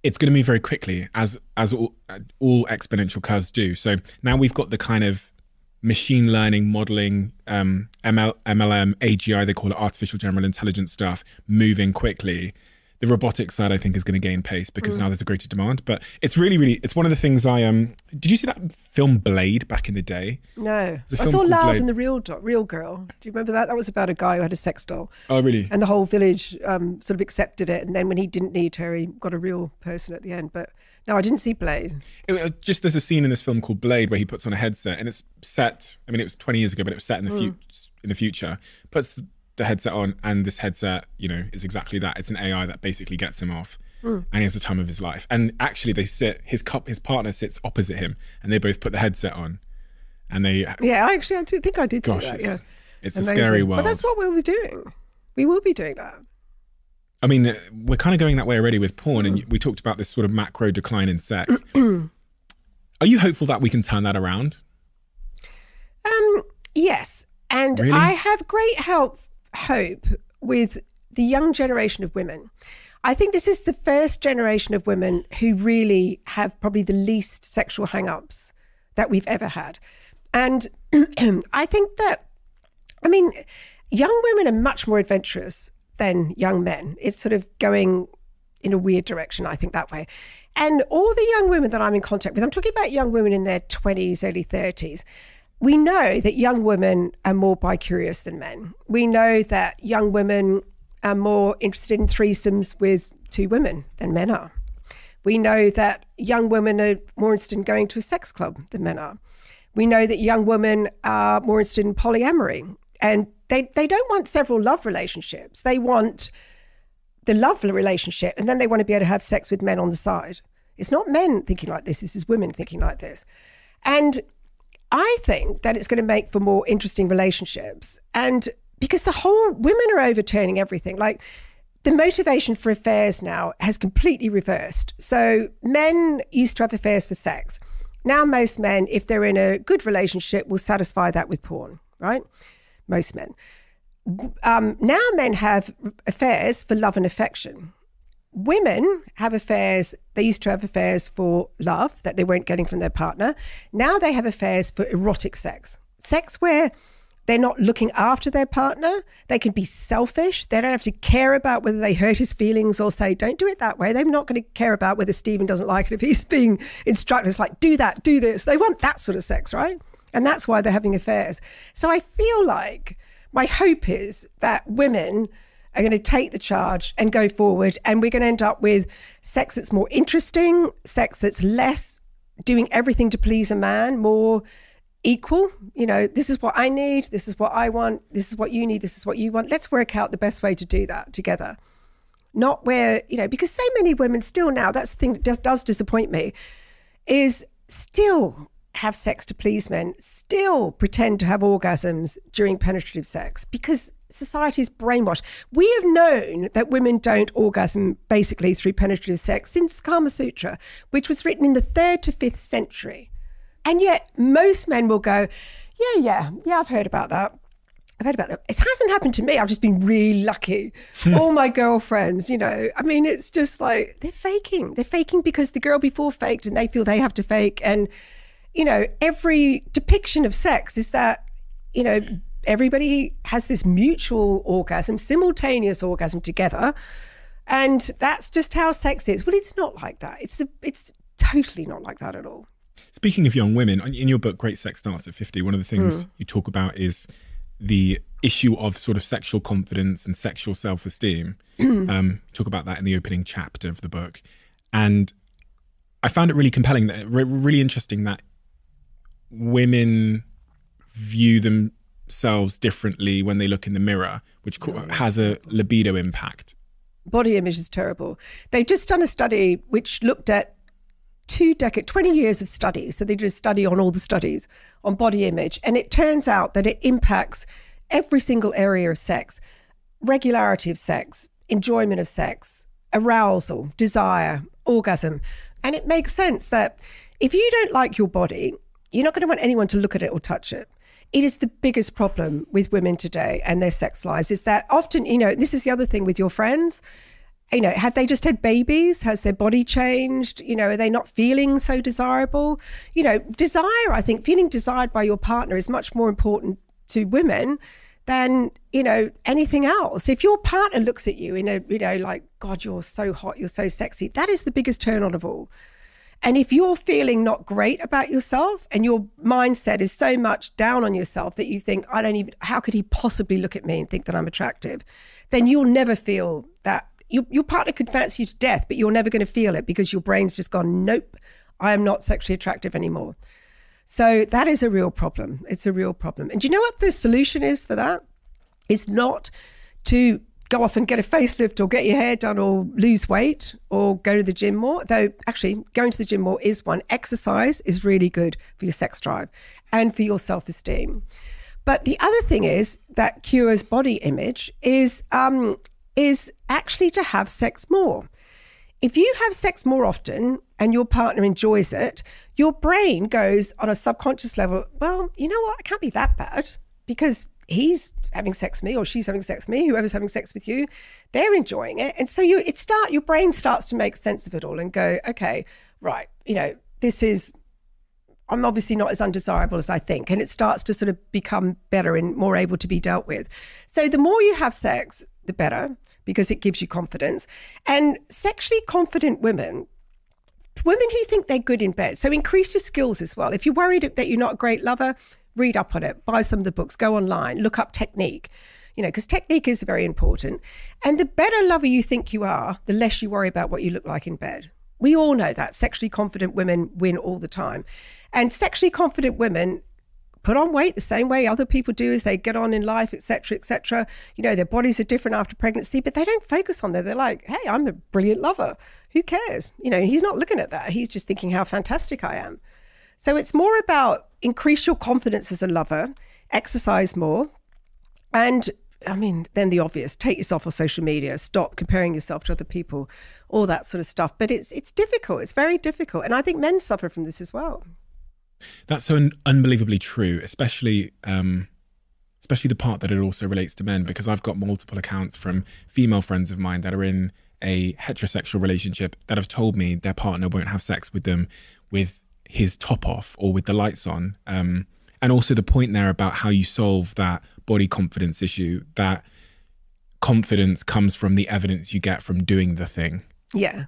it's going to move very quickly, as all exponential curves do. So now we've got the kind of machine learning, modeling, MLM, AGI, they call it, artificial general intelligence stuff, moving quickly. The robotics side, I think, is going to gain pace because now there's a greater demand. But it's really, it's one of the things did you see that film Blade back in the day? No. I saw Lars and the Real Girl. Do you remember that? That was about a guy who had a sex doll. Oh, really? And the whole village sort of accepted it. And then when he didn't need her, he got a real person at the end. But no, I didn't see Blade. There's a scene in this film called Blade where he puts on a headset and it's set, I mean, it was 20 years ago, but it was set in the future. Puts the headset on, and this headset, is exactly that. It's an AI that basically gets him off, and he has the time of his life. And actually, his partner sits opposite him, and they both put the headset on, and they. Yeah, I think I did see that. Yeah, it's a scary world. But that's what we'll be doing. We will be doing that. I mean, we're kind of going that way already with porn, and we talked about this sort of macro decline in sex. Are you hopeful that we can turn that around? Yes, and really? I have great hope with the young generation of women. I think this is the first generation of women who really have probably the least sexual hang-ups that we've ever had. And I think that, young women are much more adventurous than young men. It's sort of going in a weird direction, I think, that way. And all the young women that I'm in contact with, I'm talking about young women in their 20s, early 30s, we know that young women are more bi-curious than men. We know that young women are more interested in threesomes with two women than men are. We know that young women are more interested in going to a sex club than men are. We know that young women are more interested in polyamory. And they don't want several love relationships. They want the love relationship, and then they want to be able to have sex with men on the side. It's not men thinking like this is women thinking like this. And I think that it's going to make for more interesting relationships. And because women are overturning everything. Like the motivation for affairs now has completely reversed. So men used to have affairs for sex. Now most men, if they're in a good relationship, will satisfy that with porn, right? Most men. Now men have affairs for love and affection. Women have affairs, they used to have affairs for love that they weren't getting from their partner. Now they have affairs for erotic sex. Sex where they're not looking after their partner. They can be selfish. They don't have to care about whether they hurt his feelings or say, don't do it that way. They're not going to care about whether Stephen doesn't like it if he's being instructed. It's like, do that, do this. They want that sort of sex, right? And that's why they're having affairs. So I feel like my hope is that women are going to take the charge and go forward, and we're going to end up with sex that's more interesting, sex that's less doing everything to please a man, more equal. This is what I need, this is what I want, this is what you need, this is what you want. Let's work out the best way to do that together. Not where, because so many women still now, that's the thing that does disappoint me, is still have sex to please men, still pretend to have orgasms during penetrative sex, because society's brainwashed. We have known that women don't orgasm basically through penetrative sex since Kama Sutra, which was written in the 3rd to 5th century. And yet most men will go, yeah, I've heard about that. It hasn't happened to me. I've just been really lucky. All my girlfriends, it's just like they're faking. They're faking because the girl before faked and they feel they have to fake. And, every depiction of sex is that, everybody has this mutual orgasm, simultaneous orgasm together. And that's just how sex is. Well, it's not like that. It's totally not like that at all. Speaking of young women, in your book, Great Sex Starts at 50, one of the things you talk about is the issue of sort of sexual confidence and sexual self-esteem. Talk about that in the opening chapter of the book. And I found it really compelling, really interesting that women view themselves differently when they look in the mirror, which has a libido impact. Body image is terrible. They've just done a study which looked at 20 years of studies. So they did a study on all the studies on body image. And it turns out that it impacts every single area of sex: regularity of sex, enjoyment of sex, arousal, desire, orgasm. And it makes sense that if you don't like your body, you're not going to want anyone to look at it or touch it. It is the biggest problem with women today and their sex lives, is that often, this is the other thing with your friends, have they just had babies? Has their body changed? Are they not feeling so desirable? Desire, I think, feeling desired by your partner is much more important to women than, anything else. If your partner looks at you like, God, you're so hot, you're so sexy, that is the biggest turn on of all. And if you're feeling not great about yourself and your mindset is so much down on yourself that you think, how could he possibly look at me and think that I'm attractive? Then you'll never feel that. Your partner could fancy you to death, but you're never going to feel it because your brain's just gone, nope, I am not sexually attractive anymore. So that is a real problem. It's a real problem. And do you know what the solution is for that? It's not to go off and get a facelift or get your hair done or lose weight or go to the gym more. Though actually going to the gym more is one. Exercise is really good for your sex drive and for your self-esteem. But the other thing is that cures body image is actually to have sex more. If you have sex more often and your partner enjoys it, your brain goes on a subconscious level, well, you know what? It can't be that bad because he's having sex with me or she's having sex with me, whoever's having sex with you, they're enjoying it. And so your brain starts to make sense of it all and go, okay, right, I'm obviously not as undesirable as I think. And it starts to sort of become better and more able to be dealt with. So the more you have sex, the better, because it gives you confidence. And sexually confident women who think they're good in bed. So increase your skills as well. If you're worried that you're not a great lover, read up on it, buy some of the books, go online, look up technique, because technique is very important. And the better lover you think you are, the less you worry about what you look like in bed. We all know that sexually confident women win all the time. And sexually confident women put on weight the same way other people do as they get on in life, etc., etc. Their bodies are different after pregnancy, but they don't focus on that. They're like, hey, I'm a brilliant lover. Who cares? He's not looking at that. He's just thinking how fantastic I am. So it's more about increase your confidence as a lover, exercise more, and then the obvious, take yourself off social media, stop comparing yourself to other people, all that sort of stuff. But it's difficult. It's very difficult. And I think men suffer from this as well. That's so unbelievably true, especially the part that it also relates to men, because I've got multiple accounts from female friends of mine that are in a heterosexual relationship that have told me their partner won't have sex with them with his top off or with the lights on. And also the point there about how you solve that body confidence issue, that confidence comes from the evidence you get from doing the thing. Yeah.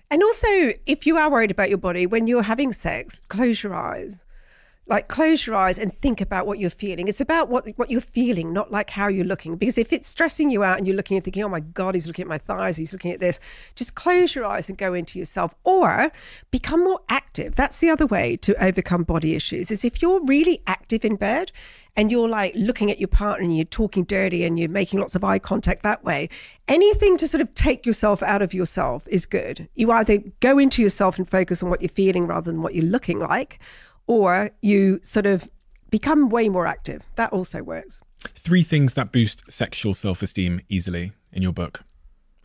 And also, if you are worried about your body, when you're having sex, close your eyes. Close your eyes and think about what you're feeling. It's about what you're feeling, not like how you're looking. Because if it's stressing you out and you're looking and thinking, oh my God, he's looking at my thighs, he's looking at this, just close your eyes and go into yourself. Or become more active. That's the other way to overcome body issues, is if you're really active in bed and you're looking at your partner and you're talking dirty and you're making lots of eye contact that way, anything to sort of take yourself out of yourself is good. You either go into yourself and focus on what you're feeling rather than what you're looking like, or you sort of become way more active. That also works. 3 things that boost sexual self-esteem easily in your book.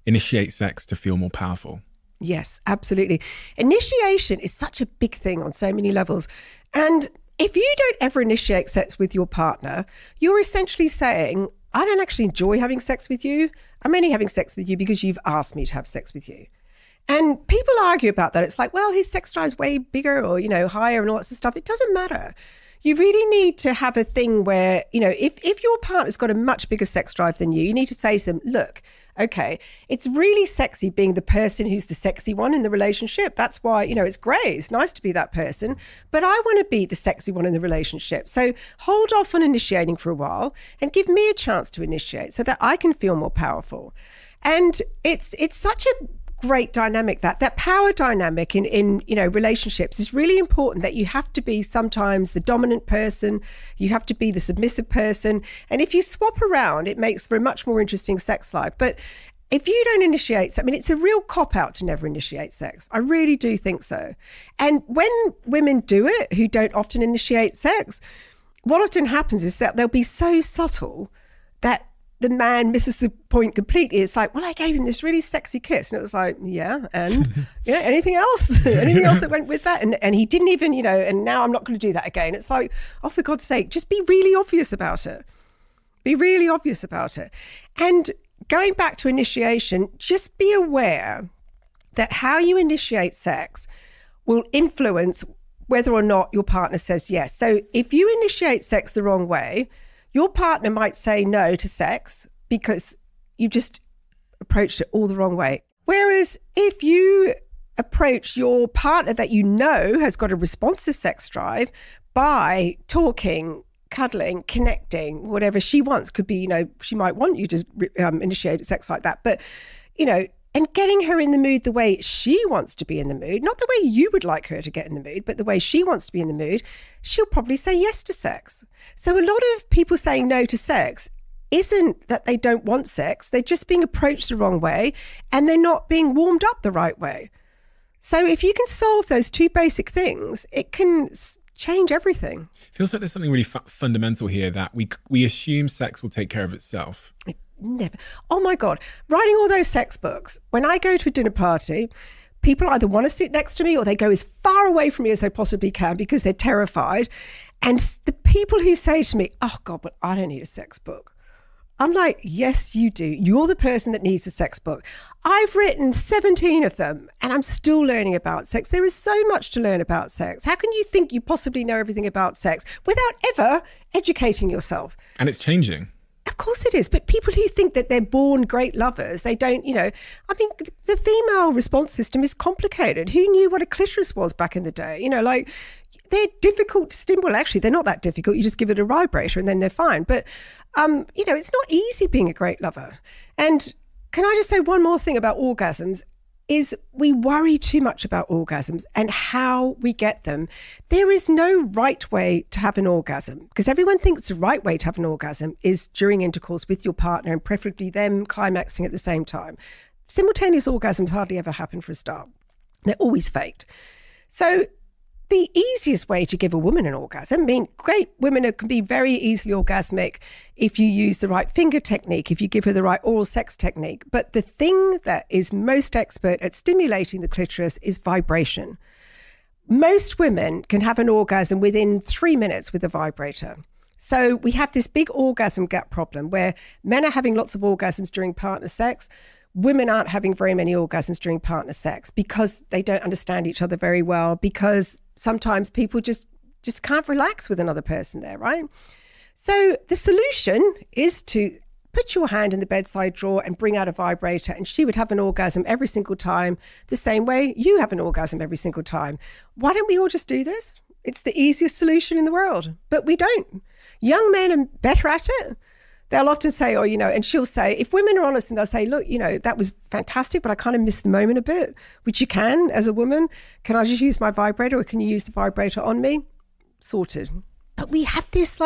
Initiate sex to feel more powerful. Yes, absolutely. Initiation is such a big thing on so many levels. And if you don't ever initiate sex with your partner, you're essentially saying, I don't actually enjoy having sex with you. I'm only having sex with you because you've asked me to have sex with you. And people argue about that. It's like, well, his sex drive is way bigger or, higher and all that sort of stuff. It doesn't matter. You really need to have a thing where, if your partner's got a much bigger sex drive than you need to say to them, look, okay, it's really sexy being the person who's the sexy one in the relationship. That's why, it's great. It's nice to be that person. But I want to be the sexy one in the relationship. So hold off on initiating for a while and give me a chance to initiate so that I can feel more powerful. And it's such a great dynamic. That power dynamic in relationships is really important, that you have to be sometimes the dominant person, you have to be the submissive person. And if you swap around, it makes for a much more interesting sex life. But if you don't initiate, it's a real cop-out to never initiate sex. I really do think so. And when women do it, who don't often initiate sex, what often happens is that they'll be so subtle that the man misses the point completely. It's like, well, I gave him this really sexy kiss. And it was like, yeah, and anything else? Anything else that went with that? And he didn't even, and now I'm not going to do that again. It's like, oh, for God's sake, just be really obvious about it. Be really obvious about it. And going back to initiation, just be aware that how you initiate sex will influence whether or not your partner says yes. So if you initiate sex the wrong way, your partner might say no to sex because you just approached it all the wrong way. Whereas if you approach your partner that you know has got a responsive sex drive by talking, cuddling, connecting, whatever she wants, could be, she might want you to initiate sex like that, but, and getting her in the mood the way she wants to be in the mood, not the way you would like her to get in the mood, but the way she wants to be in the mood, she'll probably say yes to sex. So a lot of people saying no to sex isn't that they don't want sex, they're just being approached the wrong way and they're not being warmed up the right way. So if you can solve those two basic things, it can change everything. Feels like there's something really fundamental here, that we assume sex will take care of itself. Never. Oh my God. Writing all those sex books. When I go to a dinner party, people either want to sit next to me or they go as far away from me as they possibly can because they're terrified. And the people who say to me, oh God, but I don't need a sex book. I'm like, yes, you do. You're the person that needs a sex book. I've written 17 of them and I'm still learning about sex. There is so much to learn about sex. How can you think you possibly know everything about sex without ever educating yourself? And it's changing. Of course it is. But people who think that they're born great lovers, they don't, the female response system is complicated. Who knew what a clitoris was back in the day? They're difficult to stimulate. Actually, they're not that difficult. You just give it a vibrator and then they're fine. But, it's not easy being a great lover. And can I just say one more thing about orgasms? Is we worry too much about orgasms and how we get them. There is no right way to have an orgasm, because everyone thinks the right way to have an orgasm is during intercourse with your partner and preferably them climaxing at the same time. Simultaneous orgasms hardly ever happen for a start. They're always faked. So the easiest way to give a woman an orgasm, great women can be very easily orgasmic if you use the right finger technique, if you give her the right oral sex technique. But the thing that is most expert at stimulating the clitoris is vibration. Most women can have an orgasm within 3 minutes with a vibrator. So we have this big orgasm gap problem where men are having lots of orgasms during partner sex. Women aren't having very many orgasms during partner sex because they don't understand each other very well, because sometimes people just can't relax with another person there, right? So the solution is to put your hand in the bedside drawer and bring out a vibrator, and she would have an orgasm every single time, the same way you have an orgasm every single time. Why don't we all just do this? It's the easiest solution in the world, but we don't. Young men are better at it. They'll often say, and she'll say, if women are honest and they'll say, look, that was fantastic, but I kind of missed the moment a bit, which you can as a woman. Can I just use my vibrator, or can you use the vibrator on me? Sorted. But we have this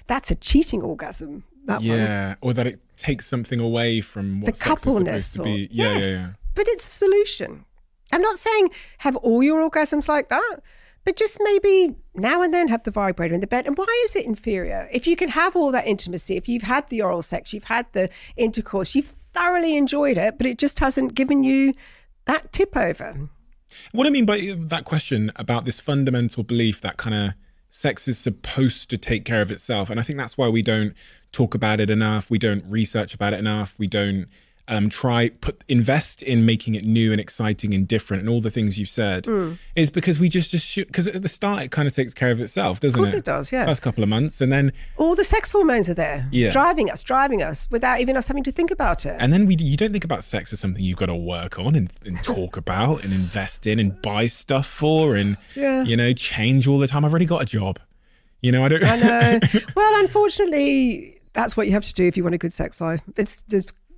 that's a cheating orgasm. One. Or that it takes something away from what sex is supposed to be. Yeah. But it's a solution. I'm not saying have all your orgasms like that, but just maybe now and then have the vibrator in the bed. And why is it inferior? If you can have all that intimacy, if you've had the oral sex, you've had the intercourse, you've thoroughly enjoyed it, but it just hasn't given you that tip over. What I mean by that question about this fundamental belief that kind of sex is supposed to take care of itself. And I think that's why we don't talk about it enough. We don't research about it enough. We don't invest in making it new and exciting and different and all the things you've said, is because we just assume, because at the start it kind of takes care of itself, doesn't it? Of course it does, yeah. First couple of months, and then all the sex hormones are there, driving us without even us having to think about it. And then you don't think about sex as something you've got to work on and talk about and invest in and buy stuff for and change all the time. I've already got a job. I know. Well, unfortunately, that's what you have to do if you want a good sex life. There's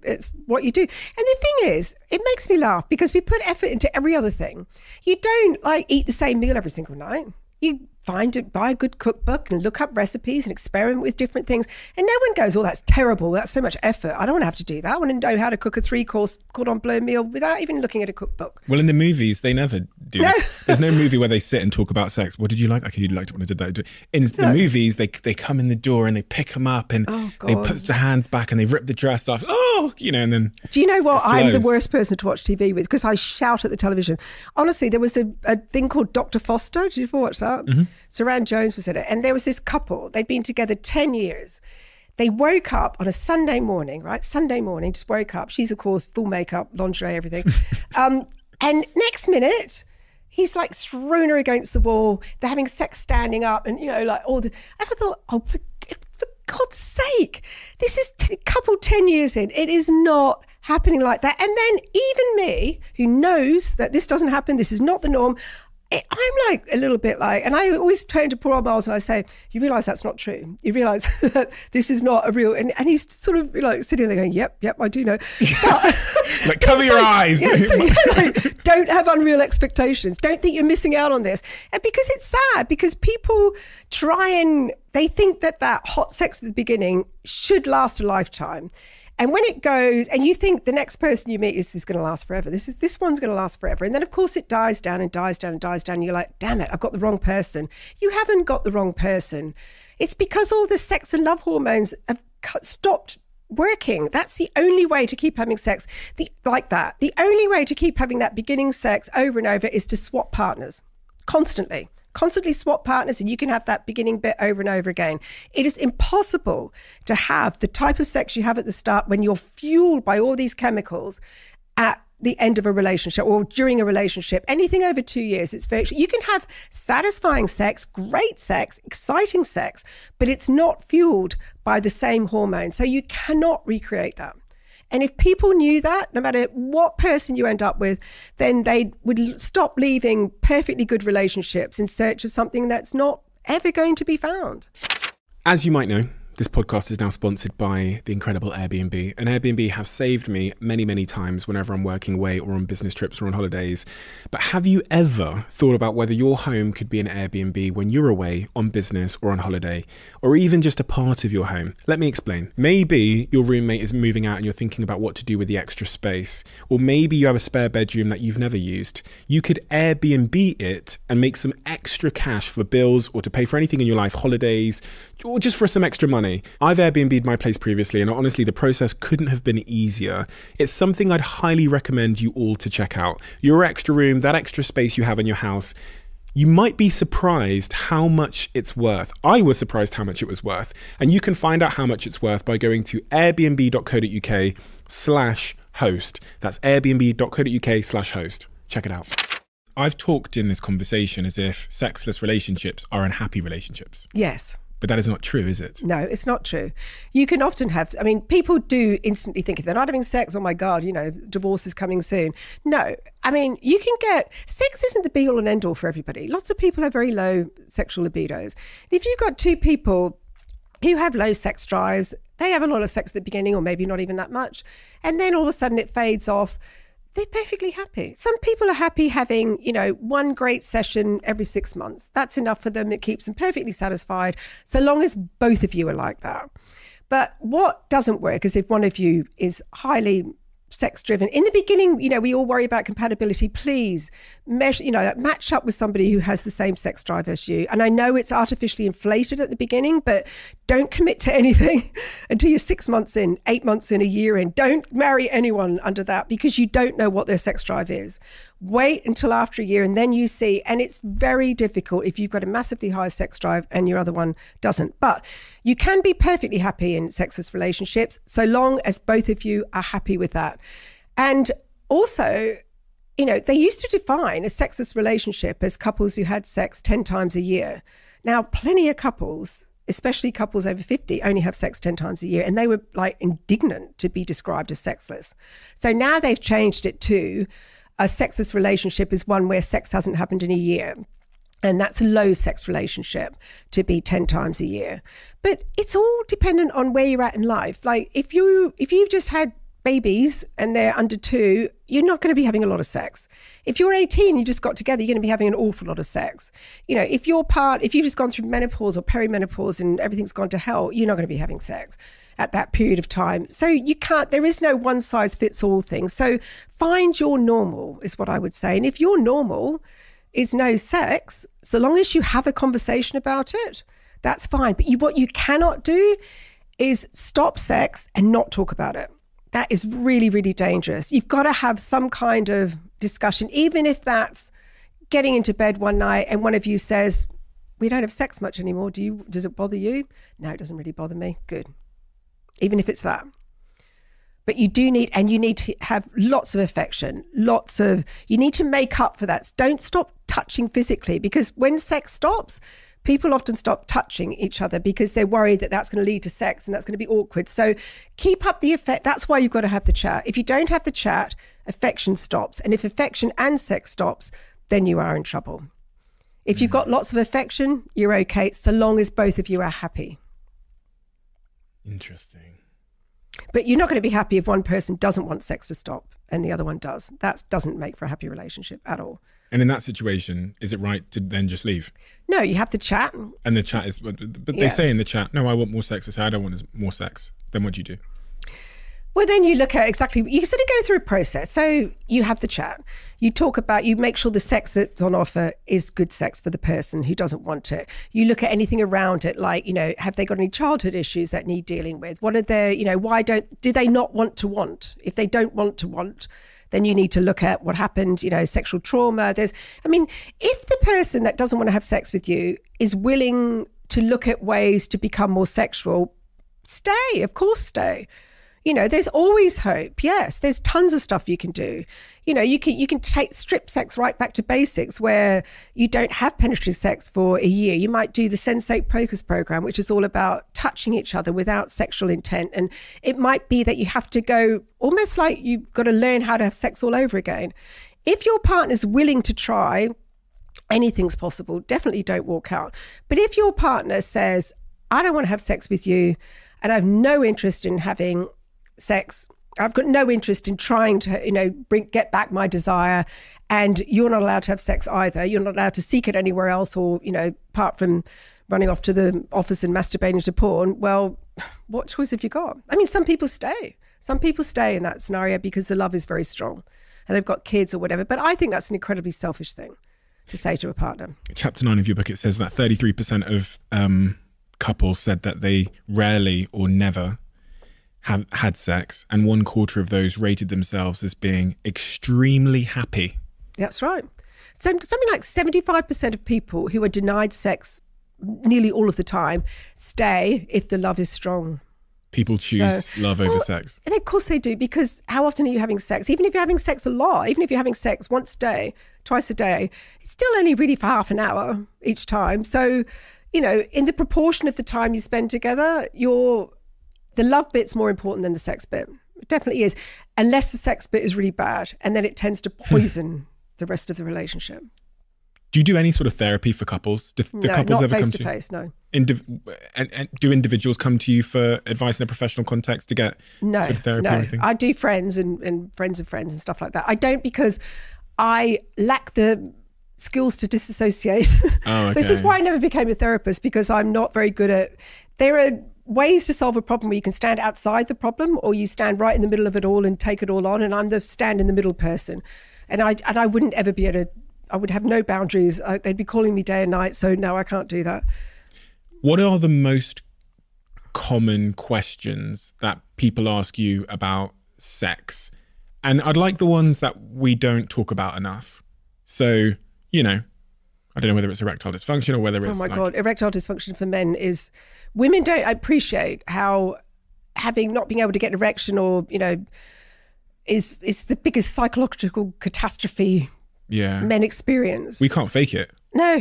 it's what you do. And the thing is, it makes me laugh because we put effort into every other thing. You don't like eat the same meal every single night. You buy a good cookbook and look up recipes and experiment with different things. And no one goes, oh, that's terrible. That's so much effort. I don't want to have to do that. I want to know how to cook a 3-course cordon bleu meal without even looking at a cookbook. Well, in the movies, they never do this. There's no movie where they sit and talk about sex. What did you like? Okay, you liked it when I did that. In the movies, they come in the door and they pick them up and they put their hands back and they rip the dress off. Oh, and then do you know what? I'm the worst person to watch TV with because I shout at the television. Honestly, there was a thing called Dr. Foster. Did you ever watch that? Mm-hmm. Saran Jones was in it. And there was this couple. They'd been together 10 years. They woke up on a Sunday morning, right? Sunday morning, just woke up. She's, of course, full makeup, lingerie, everything. And next minute, he's like thrown her against the wall. They're having sex standing up and, like all the... And I thought, oh, for God's sake, this is couple 10 years in. It is not happening like that. And then even me, who knows that this doesn't happen, this is not the norm, I'm like a little bit like, and I always turn to poor old Miles and I say, you realise that's not true. You realise that this is not a real, and he's sort of like sitting there going, yep, I do know. But, like, cover your eyes. Don't have unreal expectations. Don't think you're missing out on this. And because it's sad, because people they think that hot sex at the beginning should last a lifetime. And when it goes, and you think the next person you meet is going to last forever. This one's going to last forever. And then, of course, it dies down and dies down and dies down. And you're like, damn it, I've got the wrong person. You haven't got the wrong person. It's because all the sex and love hormones have stopped working. That's the only way to keep having sex like that. The only way to keep having that beginning sex over and over is to swap partners constantly swap partners, and you can have that beginning bit over and over again. It is impossible to have the type of sex you have at the start when you're fueled by all these chemicals at the end of a relationship or during a relationship. Anything over 2 years, it's virtually, you can have satisfying sex, great sex, exciting sex, but it's not fueled by the same hormone. So you cannot recreate that. And if people knew that, no matter what person you end up with, then they would stop leaving perfectly good relationships in search of something that's not ever going to be found. As you might know, this podcast is now sponsored by the incredible Airbnb. And Airbnb have saved me many, many times whenever I'm working away or on business trips or on holidays. But have you ever thought about whether your home could be an Airbnb when you're away on business or on holiday, or even just a part of your home? Let me explain. Maybe your roommate is moving out and you're thinking about what to do with the extra space. Or maybe you have a spare bedroom that you've never used. You could Airbnb it and make some extra cash for bills or to pay for anything in your life, holidays, or just for some extra money. I've Airbnb'd my place previously, and honestly, the process couldn't have been easier. It's something I'd highly recommend you all to check out. Your extra room, that extra space you have in your house, you might be surprised how much it's worth. I was surprised how much it was worth. And you can find out how much it's worth by going to airbnb.co.uk/host. That's airbnb.co.uk/host. Check it out. I've talked in this conversation as if sexless relationships are unhappy relationships. Yes. But that is not true, is it? No, it's not true. You can often have, people do instantly think if they're not having sex, oh my God, divorce is coming soon. No, you can sex isn't the be all and end all for everybody. Lots of people have very low sexual libidos. If you've got two people who have low sex drives, they have a lot of sex at the beginning or maybe not even that much. And then all of a sudden it fades off. They're perfectly happy. Some people are happy having, one great session every 6 months. That's enough for them. It keeps them perfectly satisfied, so long as both of you are like that. But what doesn't work is if one of you is highly sex driven. In the beginning, we all worry about compatibility. Please match up with somebody who has the same sex drive as you. And I know it's artificially inflated at the beginning, but don't commit to anything until you're 6 months in, 8 months in, a year in. Don't marry anyone under that because you don't know what their sex drive is. Wait until after a year and then you see. And it's very difficult if you've got a massively high sex drive and your other one doesn't. But you can be perfectly happy in sexless relationships so long as both of you are happy with that. And also, they used to define a sexless relationship as couples who had sex 10 times a year. Now, plenty of couples, especially couples over 50, only have sex 10 times a year. And they were indignant to be described as sexless. So now they've changed it to a sexless relationship is one where sex hasn't happened in a year. And that's a low sex relationship to be 10 times a year. But it's all dependent on where you're at in life. If you've just had babies and they're under 2, you're not going to be having a lot of sex. If you're 18, you just got together, you're going to be having an awful lot of sex. You know, if you've just gone through menopause or perimenopause and everything's gone to hell, you're not going to be having sex at that period of time. So there is no one size fits all thing. So find your normal is what I would say. And if your normal is no sex, so long as you have a conversation about it, that's fine. But what you cannot do is stop sex and not talk about it. That is really, really dangerous. You've got to have some kind of discussion, even if that's getting into bed one night and one of you says, we don't have sex much anymore. Does it bother you? No, it doesn't really bother me. Good. Even if it's that. But you need to have lots of affection, you need to make up for that. Don't stop touching physically, because when sex stops, people often stop touching each other because they're worried that that's going to lead to sex and that's going to be awkward. So keep up the effect. That's why you've got to have the chat. If you don't have the chat, affection stops. And if affection and sex stops, then you are in trouble. If you've got lots of affection, you're okay, so long as both of you are happy. Interesting. But you're not going to be happy if one person doesn't want sex to stop and the other one does. That doesn't make for a happy relationship at all. And in that situation, is it right to then just leave? No, you have to chat. And the chat is, but they say in the chat, no, I want more sex. I say, I don't want more sex. Then what do you do? Well, then you look at you sort of go through a process. So you have the chat. You make sure the sex that's on offer is good sex for the person who doesn't want it. You look at anything around it, like, have they got any childhood issues that need dealing with? What are their, do they not want to want? If they don't want to want, then you need to look at what happened, sexual trauma. If the person that doesn't want to have sex with you is willing to look at ways to become more sexual, stay, of course, stay. There's always hope. Yes, there's tons of stuff you can do. You can strip sex right back to basics where you don't have penetrative sex for a year. You might do the Sensate Focus program, which is all about touching each other without sexual intent. And it might be that you have to go almost like you've got to learn how to have sex all over again. If your partner's willing to try, anything's possible. Definitely don't walk out. But if your partner says, I don't want to have sex with you and I have no interest in having sex, I've got no interest in trying to get back my desire, and you're not allowed to have sex either, you're not allowed to seek it anywhere else, or apart from running off to the office and masturbating to porn, well, what choice have you got? Some people stay in that scenario because the love is very strong and they've got kids or whatever, but I think that's an incredibly selfish thing to say to a partner. Chapter 9 of your book, it says that 33% of couples said that they rarely or never have had sex, and 1/4 of those rated themselves as being extremely happy. That's right. Something like 75% of people who are denied sex nearly all of the time stay if the love is strong. People choose love over sex. And of course they do, because how often are you having sex? Even if you're having sex a lot, even if you're having sex once a day, twice a day, it's still only really for half an hour each time. So, in the proportion of the time you spend together, the love bit's more important than the sex bit. It definitely is. Unless the sex bit is really bad, and then it tends to poison the rest of the relationship. Do you do any sort of therapy for couples? Do couples ever come to you? Face to face, no. And do individuals come to you for advice in a professional context to get sort of therapy or anything? I do friends and friends of friends and stuff like that. I don't, because I lack the skills to disassociate. Oh, okay. This is why I never became a therapist, because I'm not very good at... There are ways to solve a problem where you can stand outside the problem, or you stand right in the middle of it all and take it all on, and I'm the stand in the middle person. And I wouldn't ever be able to... I would have no boundaries. They'd be calling me day and night, so no, I can't do that. What are the most common questions that people ask you about sex? And I'd like the ones that we don't talk about enough. So, I don't know whether it's erectile dysfunction or whether it's... Oh my God, erectile dysfunction for men is... Women don't appreciate how having not being able to get an erection or, is the biggest psychological catastrophe men experience. We can't fake it. No.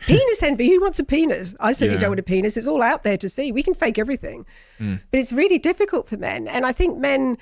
Penis envy. Who wants a penis? I certainly don't want a penis. It's all out there to see. We can fake everything. But it's really difficult for men. And I think men...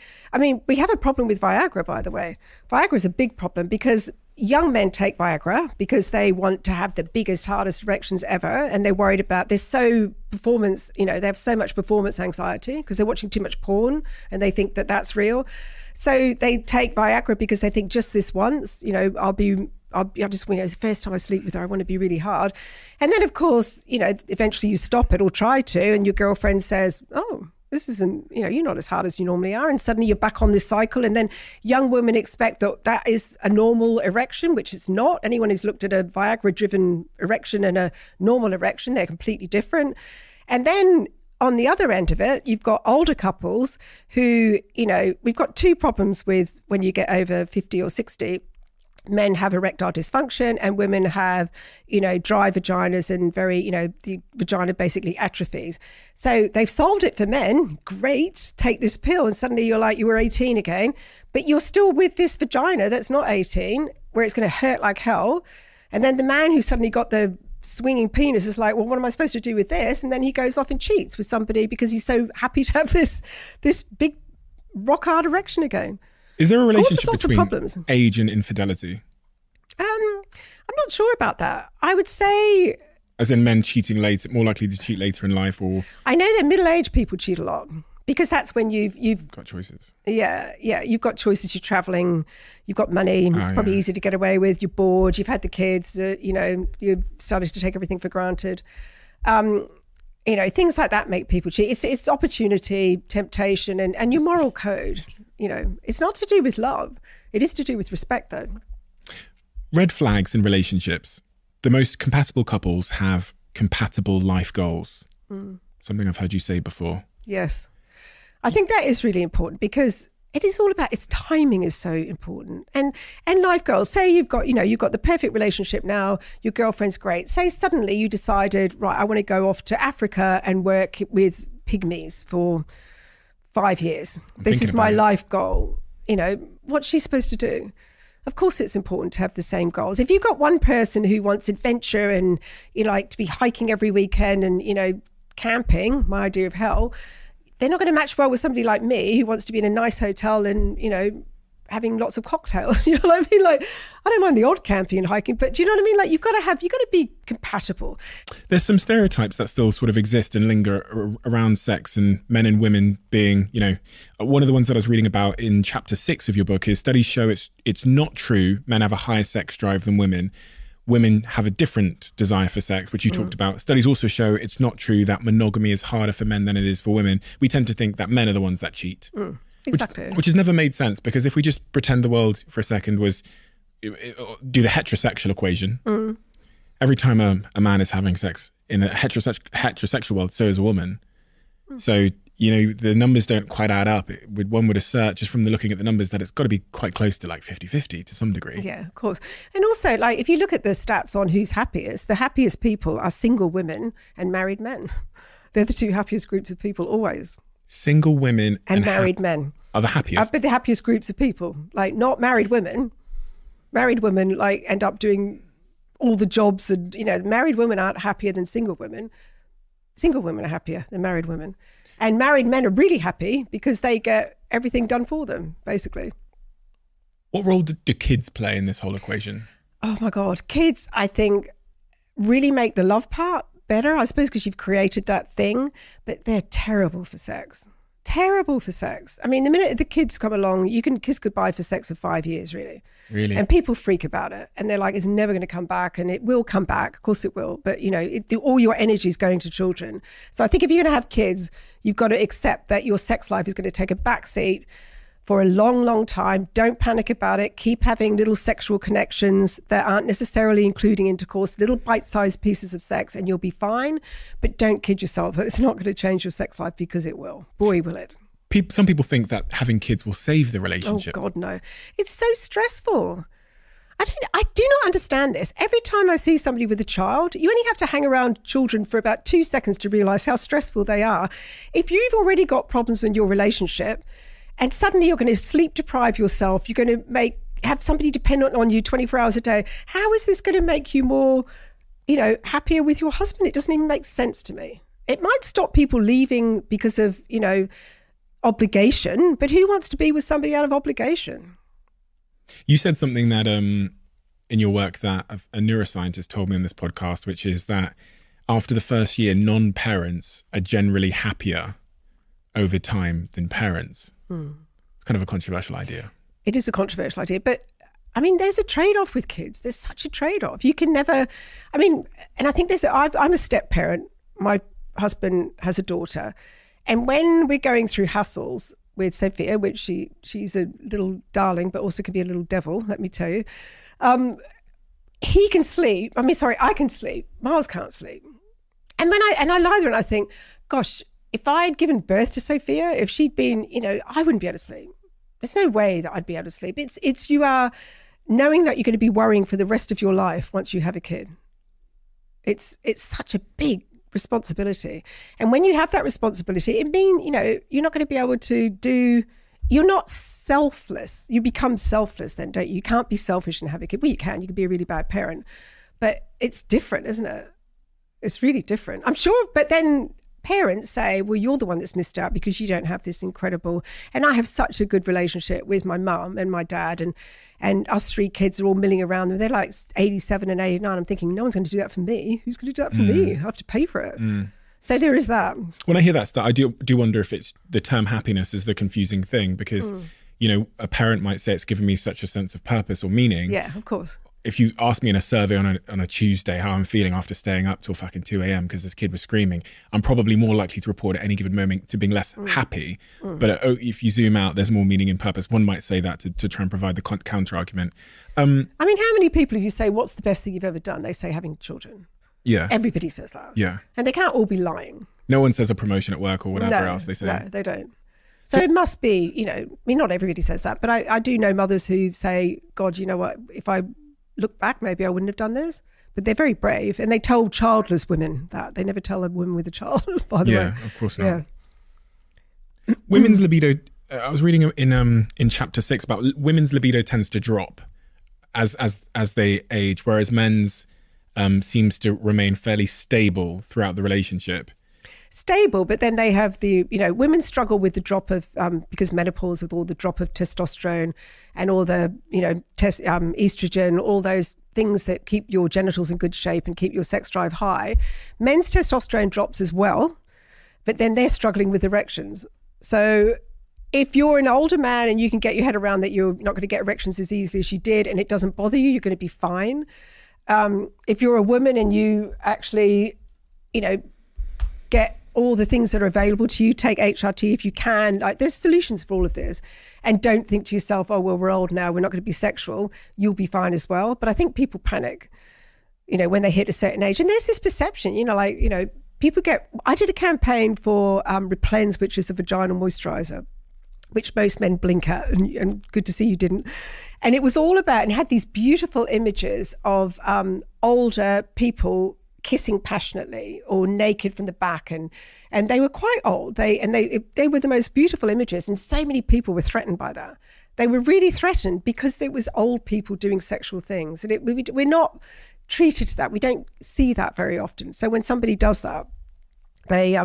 we have a problem with Viagra, by the way. Viagra is a big problem because young men take Viagra because they want to have the biggest, hardest erections ever. And they're worried about, they have so much performance anxiety because they're watching too much porn and they think that that's real. So they take Viagra because they think just this once, I'll just, it's the first time I sleep with her, I want to be really hard. And then, of course, eventually you stop it or try to, and your girlfriend says, oh, this isn't, you're not as hard as you normally are. And suddenly you're back on this cycle. And then young women expect that is a normal erection, which it's not. Anyone who's looked at a Viagra-driven erection and a normal erection, they're completely different. And then on the other end of it, you've got older couples who, we've got two problems with when you get over 50 or 60. Men have erectile dysfunction and women have, dry vaginas and very, the vagina basically atrophies. So they've solved it for men. Great. Take this pill and suddenly you're like you were 18 again, but you're still with this vagina that's not 18, where it's going to hurt like hell. And then the man who suddenly got the swinging penis is like, well, what am I supposed to do with this? And then he goes off and cheats with somebody because he's so happy to have this big rock hard erection again. Is there a relationship between age and infidelity? I'm not sure about that. I would say... As in men cheating later, more likely to cheat later in life, or... I know that middle-aged people cheat a lot because that's when you've got choices. Yeah, you've got choices. You're traveling, you've got money, it's probably easy to get away with, you're bored, you've had the kids, you've started to take everything for granted. Things like that make people cheat. It's opportunity, temptation, and your moral code. It's not to do with love. It is to do with respect, though. Red flags in relationships. The most compatible couples have compatible life goals. Something I've heard you say before. Yes. I think that is really important because it is all about, its timing is so important. And life goals, say you've got the perfect relationship now, your girlfriend's great. Say suddenly you decided, right, I want to go off to Africa and work with pygmies for 5 years. This is my life goal. What's she supposed to do? Of course, it's important to have the same goals. If you've got one person who wants adventure and like to be hiking every weekend and, camping, my idea of hell, they're not going to match well with somebody like me who wants to be in a nice hotel and, having lots of cocktails. You know what I mean? Like, I don't mind the odd camping and hiking, but do you know what I mean? Like, you've got to be compatible. There's some stereotypes that still sort of exist and linger around sex and men and women being, one of the ones that I was reading about in chapter 6 of your book is studies show it's not true. Men have a higher sex drive than women. Women have a different desire for sex, which you talked about. Studies also show it's not true that monogamy is harder for men than it is for women. We tend to think that men are the ones that cheat. Exactly. Which has never made sense, because if we just pretend the world for a second was, do the heterosexual equation, every time a man is having sex in a heterosexual world, so is a woman. So, the numbers don't quite add up. One would assert, just from looking at the numbers, that it's got to be quite close to like 50-50 to some degree. Yeah, of course. And also, like, if you look at the stats on who's happiest, the happiest people are single women and married men. They're the two happiest groups of people always. Single women and married men are the happiest. But the happiest groups of people, like not married women. Married women like end up doing all the jobs, and married women aren't happier than single women. Single women are happier than married women, and married men are really happy because they get everything done for them, basically. What role do kids play in this whole equation? Oh my God, kids! I think really make the love part better, I suppose, because you've created that thing, but they're terrible for sex. Terrible for sex. I mean, the minute the kids come along, you can kiss goodbye for sex for 5 years, really. Really? And people freak about it. And they're like, it's never going to come back. And it will come back. Of course it will. But, all your energy is going to children. So I think if you're going to have kids, you've got to accept that your sex life is going to take a backseat for a long, long time. Don't panic about it. Keep having little sexual connections that aren't necessarily including intercourse, little bite-sized pieces of sex, and you'll be fine. But don't kid yourself that it's not going to change your sex life, because it will. Boy, will it. Some people think that having kids will save the relationship. Oh, God, no. It's so stressful. I do not understand this. Every time I see somebody with a child, you only have to hang around children for about 2 seconds to realize how stressful they are. If you've already got problems in your relationship, and suddenly you're going to sleep deprive yourself, you're going to have somebody dependent on you 24 hours a day. How is this going to make you more, happier with your husband? It doesn't even make sense to me. It might stop people leaving because of, obligation, but who wants to be with somebody out of obligation? You said something that in your work that a neuroscientist told me on this podcast, which is that after the first year, non-parents are generally happier over time than parents. It's kind of a controversial idea. It is a controversial idea, but I mean, there's a trade-off with kids. There's such a trade-off. You can never, I mean, and I think I'm a step parent. My husband has a daughter. And when we're going through hassles with Sophia, which she's a little darling, but also can be a little devil, let me tell you, he can sleep. I can sleep. Miles can't sleep. And I lie there and I think, gosh, if I had given birth to Sophia, if she'd been, I wouldn't be able to sleep. There's no way that I'd be able to sleep. It's you are knowing that you're going to be worrying for the rest of your life once you have a kid. It's such a big responsibility. And when you have that responsibility, it means, you're not going to be able to you're not selfless. You become selfless then, don't you? You can't be selfish and have a kid. Well, you can be a really bad parent, but it's different, isn't it? It's really different. I'm sure, but then parents say, well, you're the one that's missed out because you don't have this incredible, and I have such a good relationship with my mum and my dad, and us three kids are all milling around them. They're like 87 and 89. I'm thinking, no one's going to do that for me. Who's going to do that for me? I have to pay for it. So there is that. When I hear that stuff, I do wonder if it's the term happiness is the confusing thing, because, a parent might say it's given me such a sense of purpose or meaning. Yeah, of course. If you ask me in a survey on a Tuesday how I'm feeling after staying up till fucking 2 a.m. because this kid was screaming, I'm probably more likely to report at any given moment to being less happy. But if you zoom out, there's more meaning and purpose. One might say that to try and provide the counter argument. I mean, how many people, if you say, what's the best thing you've ever done? They say having children. Yeah. Everybody says that. Yeah. And they can't all be lying. No one says a promotion at work or whatever else they say. No, they don't. So it must be, not everybody says that, but I do know mothers who say, God, you know what, if I look back, maybe I wouldn't have done this. But they're very brave, and they tell childless women that. They never tell a woman with a child, by the way. Yeah, of course not. Yeah. Women's libido, I was reading in chapter 6 about women's libido tends to drop as they age, whereas men's seems to remain fairly stable throughout the relationship. Stable, but then they have women struggle with the drop of because menopause, with all the drop of testosterone and all the estrogen, all those things that keep your genitals in good shape and keep your sex drive high. Men's testosterone drops as well, but then they're struggling with erections. So if you're an older man and you can get your head around that you're not going to get erections as easily as you did, and it doesn't bother you, you're going to be fine. If you're a woman and you actually, get all the things that are available to you, take HRT if you can. Like, there's solutions for all of this. And don't think to yourself, oh, well, we're old now, we're not going to be sexual. You'll be fine as well. But I think people panic, when they hit a certain age. And there's this perception, people I did a campaign for Replens, which is a vaginal moisturizer, which most men blink at, and good to see you didn't. And it was all about, and had these beautiful images of older people kissing passionately or naked from the back, and they were quite old. They were the most beautiful images, and so many people were threatened by that. They were really threatened because it was old people doing sexual things, and we're not treated to that. We don't see that very often. So when somebody does that, they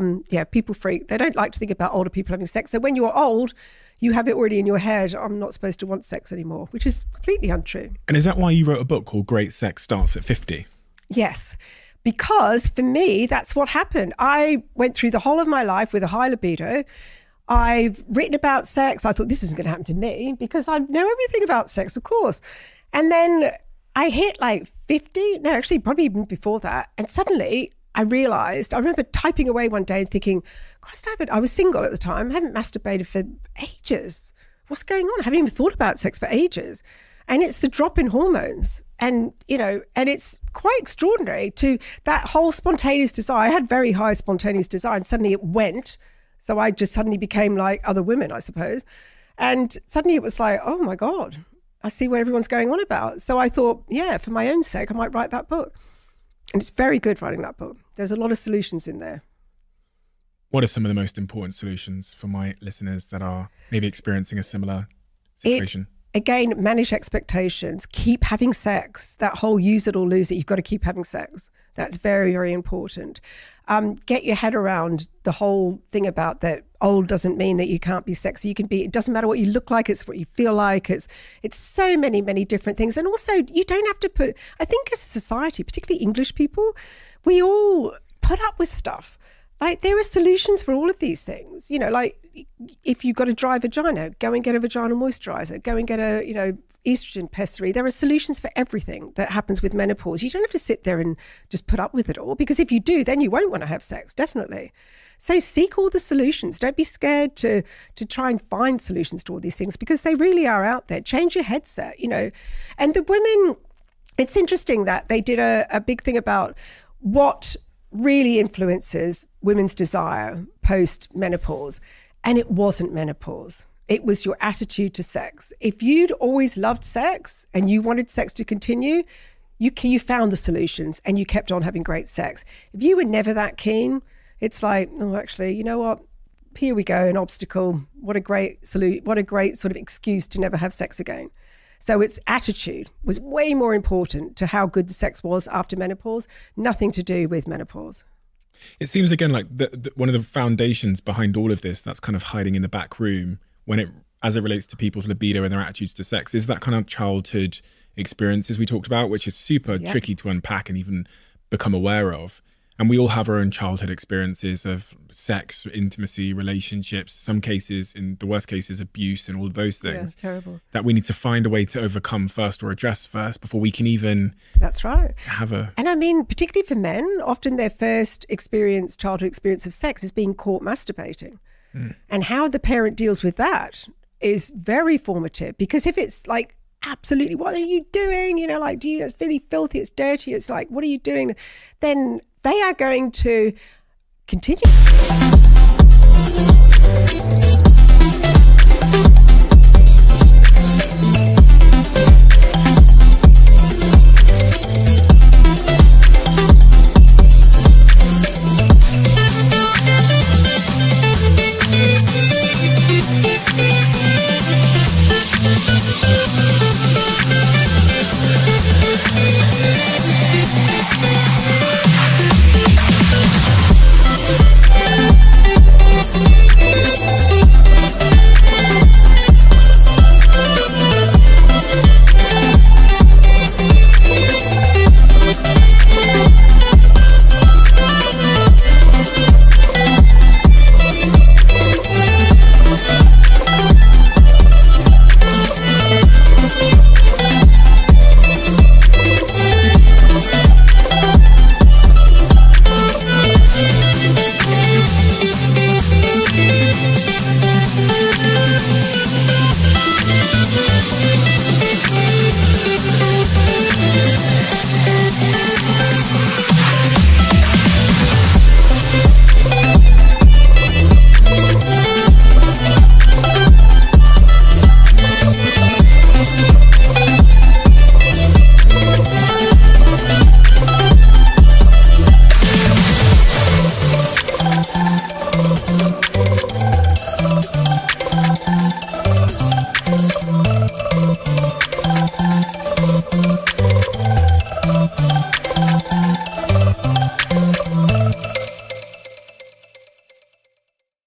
people freak. They don't like to think about older people having sex. So when you're old, you have it already in your head, I'm not supposed to want sex anymore, which is completely untrue. And is that why you wrote a book called Great Sex Starts at 50? Yes. Because for me, that's what happened. I went through the whole of my life with a high libido. I've written about sex. I thought, this isn't going to happen to me because I know everything about sex, of course. And then I hit like 50, no, actually probably even before that. And suddenly I realized, I remember typing away one day and thinking, Christ, I was single at the time. I hadn't masturbated for ages. What's going on? I haven't even thought about sex for ages. And it's the drop in hormones. And, and it's quite extraordinary to that whole spontaneous desire. I had very high spontaneous desire, and suddenly it went. So I just suddenly became like other women, I suppose. And suddenly it was like, oh my God, I see what everyone's going on about. So I thought, yeah, for my own sake, I might write that book. And it's very good writing that book. There's a lot of solutions in there. What are some of the most important solutions for my listeners that are maybe experiencing a similar situation? again, manage expectations, keep having sex. That whole use it or lose it, you've got to keep having sex. That's very, very important. Get your head around the whole thing about that old doesn't mean that you can't be sexy. You can be, it doesn't matter what you look like, it's what you feel like. It's so many, many different things. And also you don't have to put, I think as a society, particularly English people, we all put up with stuff. Like there are solutions for all of these things, you know, like if you've got a dry vagina, go and get a vaginal moisturizer, go and get a, you know, estrogen pessary. There are solutions for everything that happens with menopause. You don't have to sit there and just put up with it all, because if you do, then you won't want to have sex, definitely. So seek all the solutions. Don't be scared to try and find solutions to all these things, because they really are out there. Change your headset, you know. And the women, it's interesting that they did a big thing about what really influences women's desire post-menopause. And it wasn't menopause. It was your attitude to sex. If you'd always loved sex and you wanted sex to continue, you found the solutions and you kept on having great sex. If you were never that keen, it's like, oh, actually, you know what? Here we go, an obstacle. What a great sort of excuse to never have sex again. So its attitude was way more important to how good the sex was after menopause, nothing to do with menopause. It seems again like one of the foundations behind all of this that's kind of hiding in the back room as it relates to people's libido and their attitudes to sex is that kind of childhood experiences we talked about, which is super tricky to unpack and even become aware of. And we all have our own childhood experiences of sex, intimacy, relationships, some cases, in the worst cases, abuse and all of those things. Yeah, it's terrible. That we need to find a way to overcome first or address first before we can even That's right. have a... And I mean, particularly for men, often their first childhood experience of sex is being caught masturbating. And how the parent deals with that is very formative, because if it's like, absolutely, what are you doing? You know, like, it's really filthy, it's dirty, it's like, what are you doing? Then they are going to continue.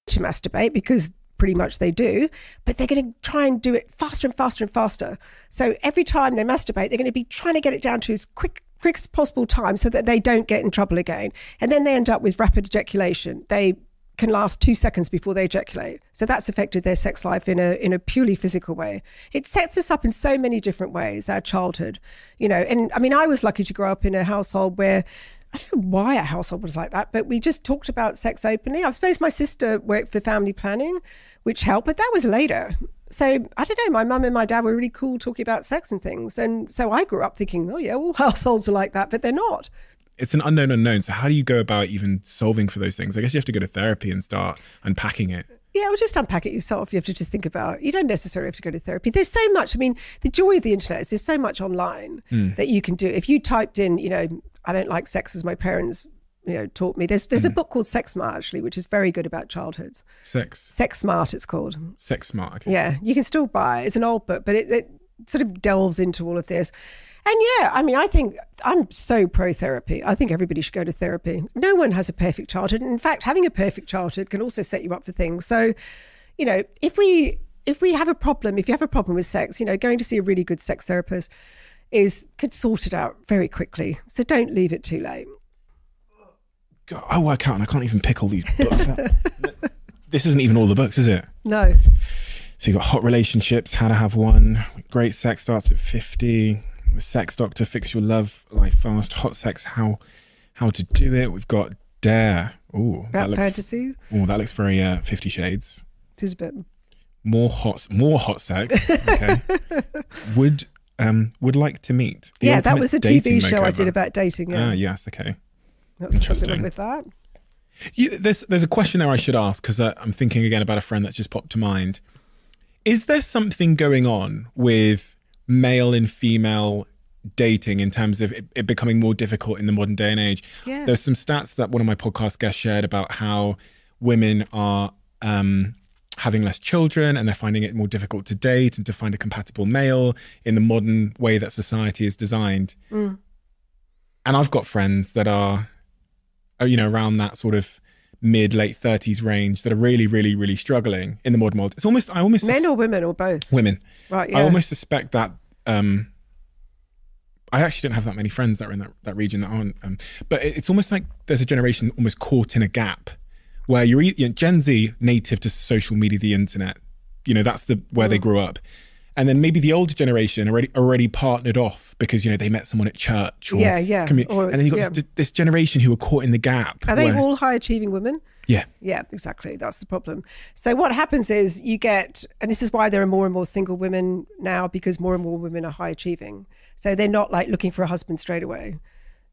To masturbate, because pretty much they do, but they're going to try and do it faster and faster and faster. So every time they masturbate, they're going to be trying to get it down to as quick as possible time so that they don't get in trouble again. And then they end up with rapid ejaculation. They can last 2 seconds before they ejaculate. So that's affected their sex life in a purely physical way. It sets us up in so many different ways, our childhood, you know. And I mean, I was lucky to grow up in a household where, I don't know why our household was like that, but we just talked about sex openly. I suppose my sister worked for family planning, which helped, but that was later. So I don't know, my mum and my dad were really cool talking about sex and things. And so I grew up thinking, oh yeah, all households are like that, but they're not. It's an unknown unknown. So how do you go about even solving for those things? I guess you have to go to therapy and start unpacking it. Yeah, well, just unpack it yourself. You have to just think about, you don't necessarily have to go to therapy. There's so much, I mean, the joy of the internet is there's so much online that you can do. If you typed in, you know, I don't like sex as my parents taught me. There's a book called Sex Smart, actually, which is very good about childhoods. Sex Smart, it's called. Sex Smart, okay. Yeah, you can still buy it. It's an old book, but it sort of delves into all of this. And yeah, I mean, I think I'm so pro-therapy. I think everybody should go to therapy. No one has a perfect childhood. In fact, having a perfect childhood can also set you up for things. So, if you have a problem with sex, going to see a really good sex therapist could sort it out very quickly. So don't leave it too late. God, I work out and I can't even pick all these books up. This isn't even all the books, is it? No. So you've got Hot Relationships, How to Have One, Great Sex Starts at 50, The Sex Doctor, Fix Your Love Life Fast, Hot Sex, How to Do It. We've got Dare. Ooh, about fantasies. Oh, that looks very 50 Shades. It is a bit. More hot sex. Okay. Would like to meet. That was the TV show I did about dating. Yeah. Yes. Okay. That's interesting. With that. There's a question there I should ask, because I'm thinking again about a friend that's just popped to mind. Is there something going on with male and female dating in terms of it becoming more difficult in the modern day and age? Yeah. There's some stats that one of my podcast guests shared about how women are having less children and they're finding it more difficult to date and to find a compatible male in the modern way that society is designed. And I've got friends that are around that sort of mid-late 30s range that are really, really, really struggling in the modern world. It's almost men or women or both? Women. Right, yeah. I almost suspect that I actually don't have that many friends that are in that region that aren't, but it's almost like there's a generation almost caught in a gap where Gen Z, native to social media, the internet, that's where they grew up. And then maybe the older generation already partnered off because, they met someone at church. Or and then you've got this generation who are caught in the gap. Are they all high-achieving women? Yeah. Yeah, exactly. That's the problem. So what happens is you get, and this is why there are more and more single women now, because more and more women are high-achieving. So they're not like looking for a husband straight away.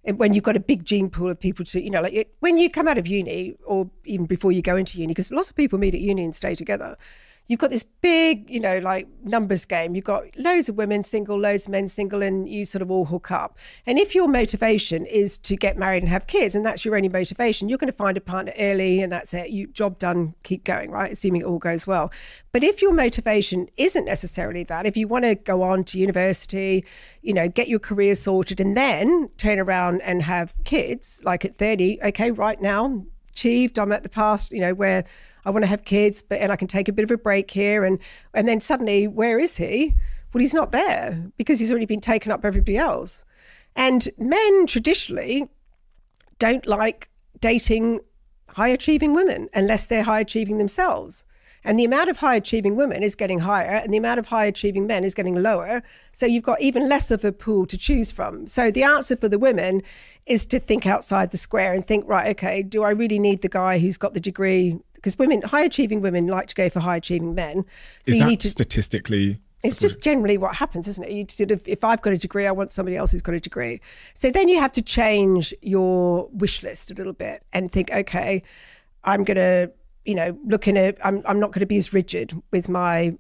And when you've got a big gene pool of people to, when you come out of uni or even before you go into uni, because lots of people meet at uni and stay together, you've got this big, numbers game. You've got loads of women single, loads of men single, and you sort of all hook up. And if your motivation is to get married and have kids, and that's your only motivation, you're going to find a partner early and that's it. Job done, keep going, right? Assuming it all goes well. But if your motivation isn't necessarily that, if you want to go on to university, get your career sorted and then turn around and have kids, like at 30, okay, right now, achieved, I'm at the past, where I want to have kids, and I can take a bit of a break here. And then suddenly, where is he? Well, he's not there because he's already been taken up by everybody else. And men traditionally don't like dating high-achieving women unless they're high-achieving themselves. And the amount of high-achieving women is getting higher and the amount of high-achieving men is getting lower. So you've got even less of a pool to choose from. So the answer for the women is to think outside the square and think, right, okay, do I really need the guy who's got the degree? Because high-achieving women like to go for high-achieving men. So is that statistically? It's just generally what happens, isn't it? You sort of, if I've got a degree, I want somebody else who's got a degree. So then you have to change your wish list a little bit and think, okay, I'm going to, I'm not going to be as rigid with my,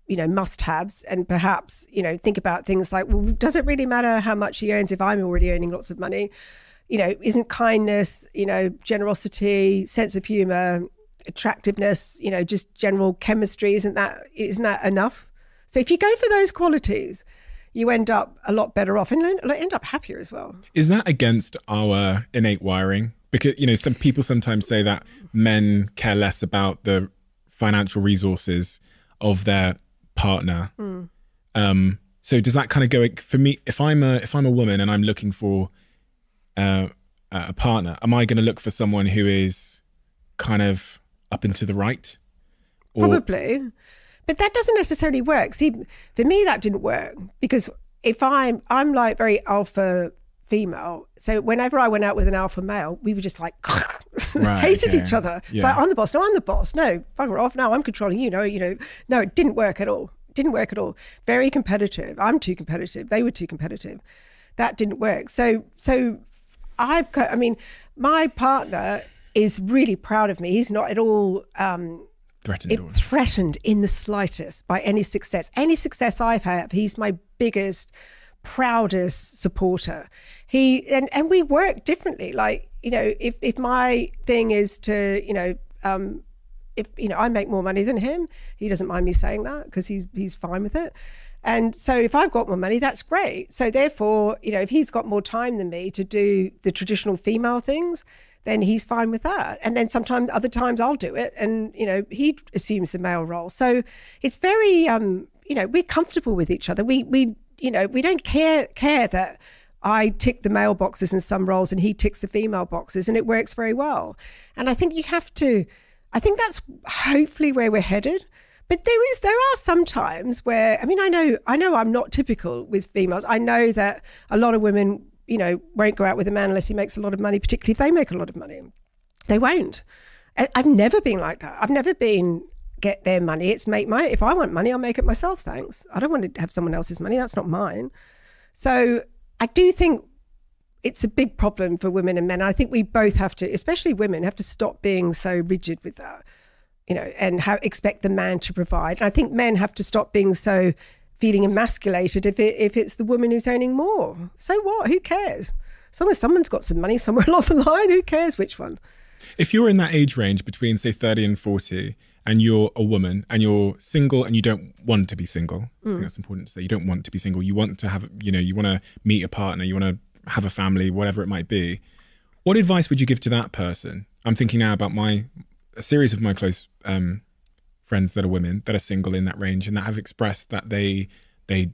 must-haves, and perhaps, think about things like, well, does it really matter how much he earns if I'm already earning lots of money? Isn't kindness, generosity, sense of humor, attractiveness, just general chemistry, isn't that enough? So if you go for those qualities, you end up a lot better off and end up happier as well. Is that against our innate wiring? Because, some people sometimes say that men care less about the financial resources of their partner. So does that kind of go, for me, if I'm a woman and I'm looking for a partner, am I going to look for someone who is kind of up and to the right? Probably. But that doesn't necessarily work. See, for me, that didn't work because if I'm like very alpha female. So whenever I went out with an alpha male, we were just like hated each other. Yeah. It's like, I'm the boss. No, I'm the boss. No, bugger off. No, I'm controlling you. No, no, it didn't work at all. Didn't work at all. Very competitive. I'm too competitive. They were too competitive. That didn't work. So my partner is really proud of me. He's not at all threatened in the slightest by any success. Any success I've had, he's my biggest proudest supporter. And we work differently. Like, if my thing is to, if I make more money than him, he doesn't mind me saying that because he's fine with it. And so if I've got more money, that's great. So therefore, if he's got more time than me to do the traditional female things, then he's fine with that. And then other times I'll do it, and he assumes the male role. So it's very we're comfortable with each other. We don't care that I tick the male boxes in some roles and he ticks the female boxes, and it works very well. And I think I think that's hopefully where we're headed. But there are some times where, I know I'm not typical with females. I know that a lot of women, won't go out with a man unless he makes a lot of money, particularly if they make a lot of money. They won't. I've never been like that. I've never been get their money. It's if I want money, I'll make it myself, thanks. I don't want to have someone else's money. That's not mine. So I do think it's a big problem for women and men. I think we both have to, especially women, have to stop being so rigid with that, and expect the man to provide. And I think men have to stop being so feeling emasculated if it's the woman who's earning more. So what? Who cares? As long as someone's got some money somewhere along the line, who cares which one? If you're in that age range between, say, 30 and 40, and you're a woman and you're single and you don't want to be single, I think that's important to say. You don't want to be single. You want to have, you want to meet a partner, you want to have a family, whatever it might be. What advice would you give to that person? I'm thinking now about a series of my close friends that are women that are single in that range and that have expressed that they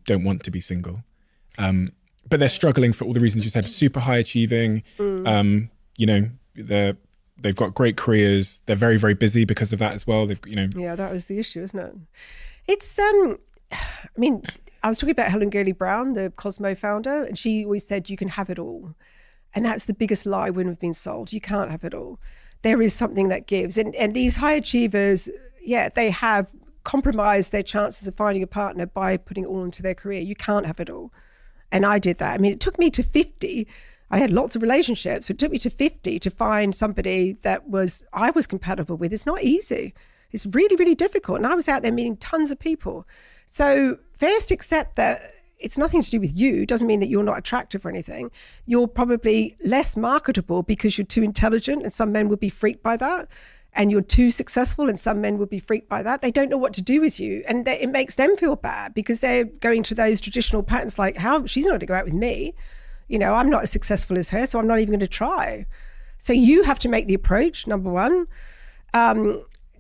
don't want to be single. But they're struggling for all the reasons you said, super high achieving, they've got great careers. They're very, very busy because of that as well. Yeah, that was the issue, isn't it? It's, I was talking about Helen Gurley Brown, the Cosmo founder, and she always said, you can have it all. And that's the biggest lie women have been sold. You can't have it all. There is something that gives. And these high achievers, they have compromised their chances of finding a partner by putting it all into their career. You can't have it all. And I did that. It took me to 50. I had lots of relationships, but it took me to 50 to find somebody that I was compatible with. It's not easy. It's really, really difficult. And I was out there meeting tons of people. So first accept that it's nothing to do with you. It doesn't mean that you're not attractive or anything. You're probably less marketable because you're too intelligent, and some men would be freaked by that. And you're too successful, and some men would be freaked by that. They don't know what to do with you. And it makes them feel bad because they're going to those traditional patterns like, she's not going to go out with me. I'm not as successful as her, so I'm not even going to try. So you have to make the approach, number one.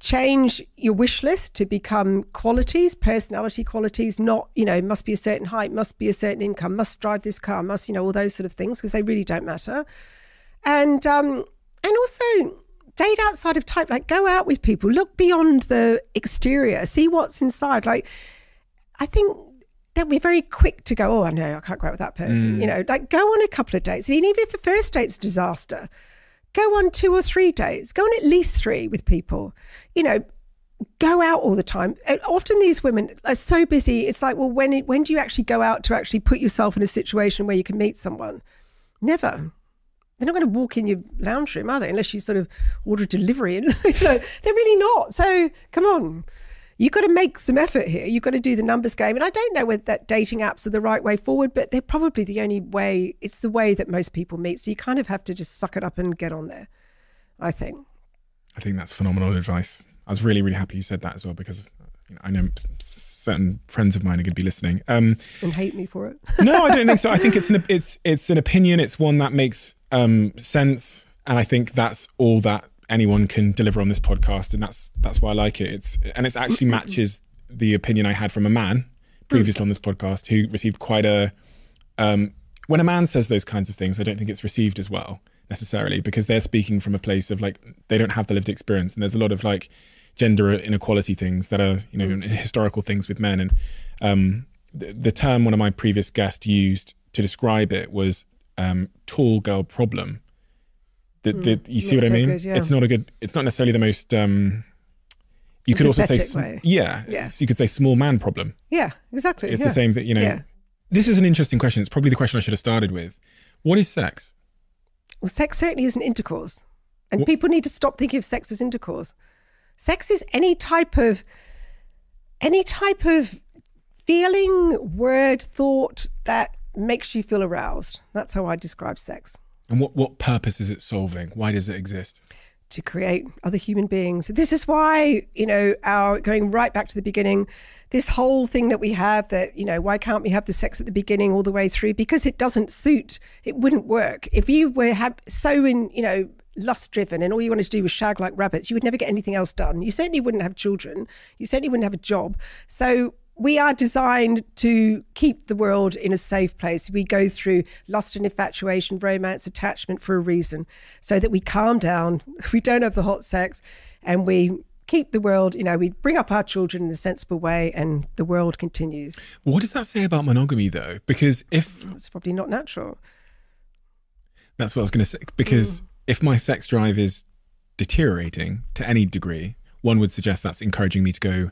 Change your wish list to become qualities, personality qualities, not, must be a certain height, must be a certain income, must drive this car, must, all those sort of things, because they really don't matter. And also date outside of type, like go out with people, look beyond the exterior, see what's inside. Like, I think that we're very quick to go, oh, no, I can't go out with that person. Like go on a couple of dates. And even if the first date's a disaster, go on 2 or 3 dates, go on at least 3 with people, go out all the time. And often these women are so busy. It's like, well, when do you actually go out to actually put yourself in a situation where you can meet someone? Never. They're not going to walk in your lounge room, are they? Unless you sort of order delivery. And they're really not. So come on. You've got to make some effort here. You've got to do the numbers game. And I don't know whether that dating apps are the right way forward, but they're probably the only way. It's the way that most people meet. So you kind of have to just suck it up and get on there, I think. I think that's phenomenal advice. I was really, really happy you said that as well, because I know certain friends of mine are going to be listening. And hate me for it. No, I don't think so. I think it's an opinion. It's one that makes sense. And I think that's all that anyone can deliver on this podcast, and that's why I like it. It actually matches the opinion I had from a man previously on this podcast who received quite a when a man says those kinds of things, I don't think it's received as well necessarily, because they're speaking from a place of like they don't have the lived experience, and there's a lot of like gender inequality things that are historical things with men. And the term one of my previous guests used to describe it was tall girl problem. You see what I mean? Good, yeah. It's not necessarily the most, you could also say, you could say small man problem. Yeah, exactly. It's the same thing, Yeah. This is an interesting question. It's probably the question I should have started with. What is sex? Well, sex certainly isn't intercourse. And people need to stop thinking of sex as intercourse. Sex is any type of feeling, word, thought that makes you feel aroused. That's how I describe sex. And what purpose is it solving? Why does it exist? To create other human beings. This is why, our going right back to the beginning, this whole thing that we have that, why can't we have the sex at the beginning all the way through? Because it doesn't suit. It wouldn't work. If you were lust driven and all you wanted to do was shag like rabbits, you would never get anything else done. You certainly wouldn't have children. You certainly wouldn't have a job. So we are designed to keep the world in a safe place. We go through lust and infatuation, romance, attachment for a reason, so that we calm down, we don't have the hot sex, and we keep the world, we bring up our children in a sensible way, and the world continues. What does that say about monogamy, though? Because it's probably not natural. That's what I was going to say. Because if my sex drive is deteriorating to any degree, one would suggest that's encouraging me to go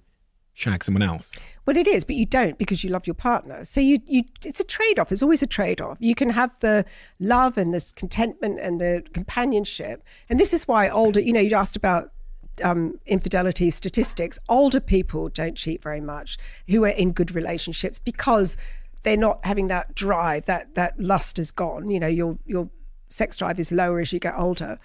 shag someone else. Well, it is, but you don't, because you love your partner. So it's a trade-off. It's always a trade-off. You can have the love and this contentment and the companionship. And this is why older, you asked about infidelity statistics. Older people don't cheat very much who are in good relationships, because they're not having that drive, that lust is gone. Your sex drive is lower as you get older.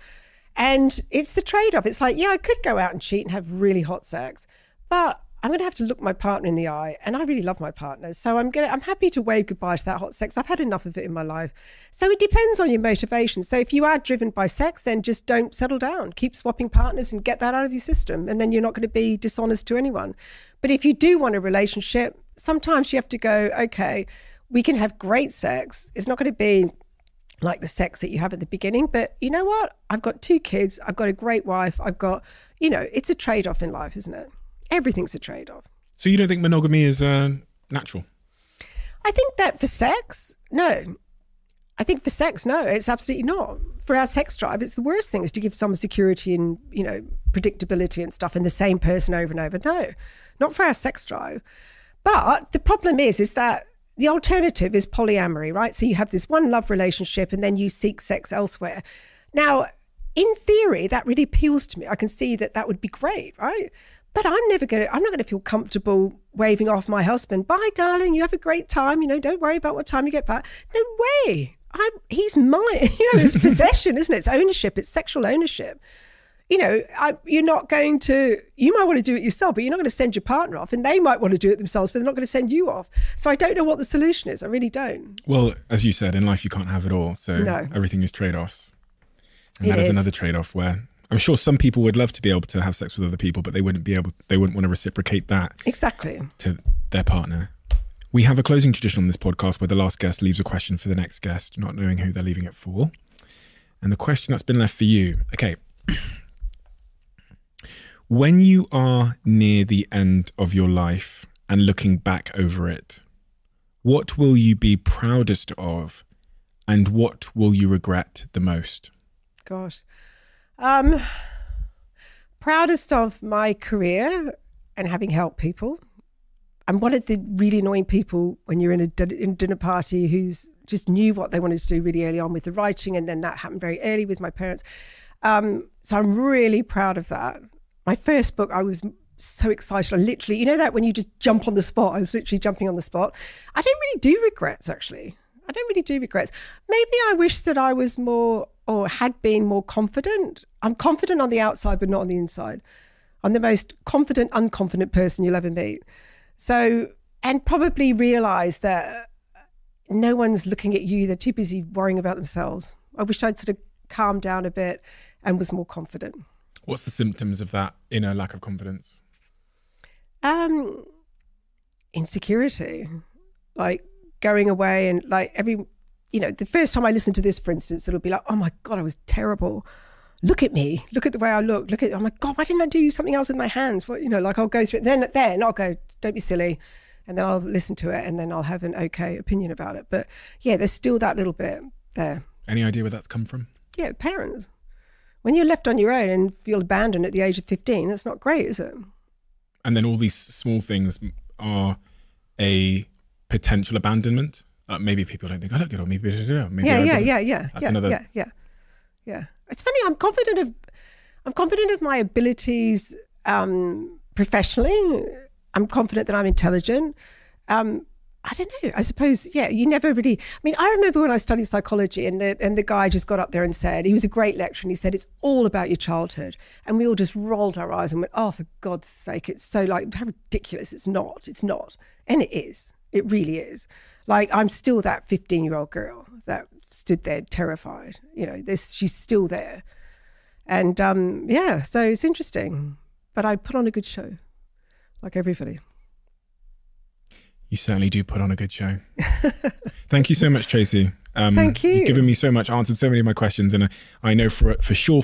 And it's the trade-off. It's like, I could go out and cheat and have really hot sex, but I'm going to have to look my partner in the eye, and I really love my partner. So I'm happy to wave goodbye to that hot sex. I've had enough of it in my life. So it depends on your motivation. So if you are driven by sex, then just don't settle down. Keep swapping partners and get that out of your system. And then you're not going to be dishonest to anyone. But if you do want a relationship, sometimes you have to go, okay, we can have great sex. It's not going to be like the sex that you have at the beginning, but you know what? I've got 2 kids. I've got a great wife. I've got, it's a trade-off in life, isn't it? Everything's a trade-off. So you don't think monogamy is natural? I think that for sex, no. I think for sex, no, it's absolutely not. For our sex drive, it's the worst thing, is to give someone security and, predictability and stuff, and the same person over and over. No, not for our sex drive. But the problem is that the alternative is polyamory, right? So you have this one love relationship and then you seek sex elsewhere. Now, in theory, that really appeals to me. I can see that would be great, right? But I'm not going to feel comfortable waving off my husband. Bye, darling. You have a great time. Don't worry about what time you get back. No way. He's mine. It's possession, isn't it? It's ownership. It's sexual ownership. You're not going to, you might want to do it yourself, but you're not going to send your partner off, and they might want to do it themselves, but they're not going to send you off. So I don't know what the solution is. I really don't. Well, as you said, in life, you can't have it all. So everything is trade-offs. And that is another trade-off where I'm sure some people would love to be able to have sex with other people, but they wouldn't want to reciprocate that exactly to their partner. We have a closing tradition on this podcast where the last guest leaves a question for the next guest, not knowing who they're leaving it for. And the question that's been left for you, okay. When you are near the end of your life and looking back over it, what will you be proudest of, and what will you regret the most? Gosh. Proudest of my career and having helped people. I'm one of the really annoying people when you're in a dinner party who's just knew what they wanted to do really early on with the writing, and then that happened very early with my parents. So I'm really proud of that. My first book, I was so excited. I literally, that when you just jump on the spot, I was literally jumping on the spot. I don't really do regrets, actually. I don't really do regrets. Maybe I wish that I was more, or had been more confident. I'm confident on the outside, but not on the inside. I'm the most confident, unconfident person you'll ever meet. So, and probably realize that no one's looking at you. They're too busy worrying about themselves. I wish I'd sort of calmed down a bit and was more confident. What's the symptoms of that inner lack of confidence? Insecurity, like going away and like the first time I listen to this, for instance, it'll be like, oh my God, I was terrible. Look at me. Look at the way I look. Oh my God, why didn't I do something else with my hands? What, I'll go through it. Then I'll go, don't be silly. And then I'll listen to it and then I'll have an okay opinion about it. But yeah, there's still that little bit there. Any idea where that's come from? Yeah, parents. When you're left on your own and feel abandoned at the age of 15, that's not great, is it? And then all these small things are a potential abandonment. Maybe people don't think I look good, or maybe I do. Yeah. It's funny. I'm confident of my abilities professionally. I'm confident that I'm intelligent. I don't know. I suppose, yeah, you never really... I mean, I remember when I studied psychology and the guy just got up there and said, he was a great lecturer, and he said, it's all about your childhood. And we all just rolled our eyes and went, oh, for God's sake, it's so like, how ridiculous. It's not. And it is. It really is. Like, I'm still that 15-year-old girl that stood there terrified. You know, she's still there. And yeah, so it's interesting. But I put on a good show, like everybody. You certainly do put on a good show. Thank you so much, Tracey. Thank you. You've given me so much, answered so many of my questions. And I know for sure,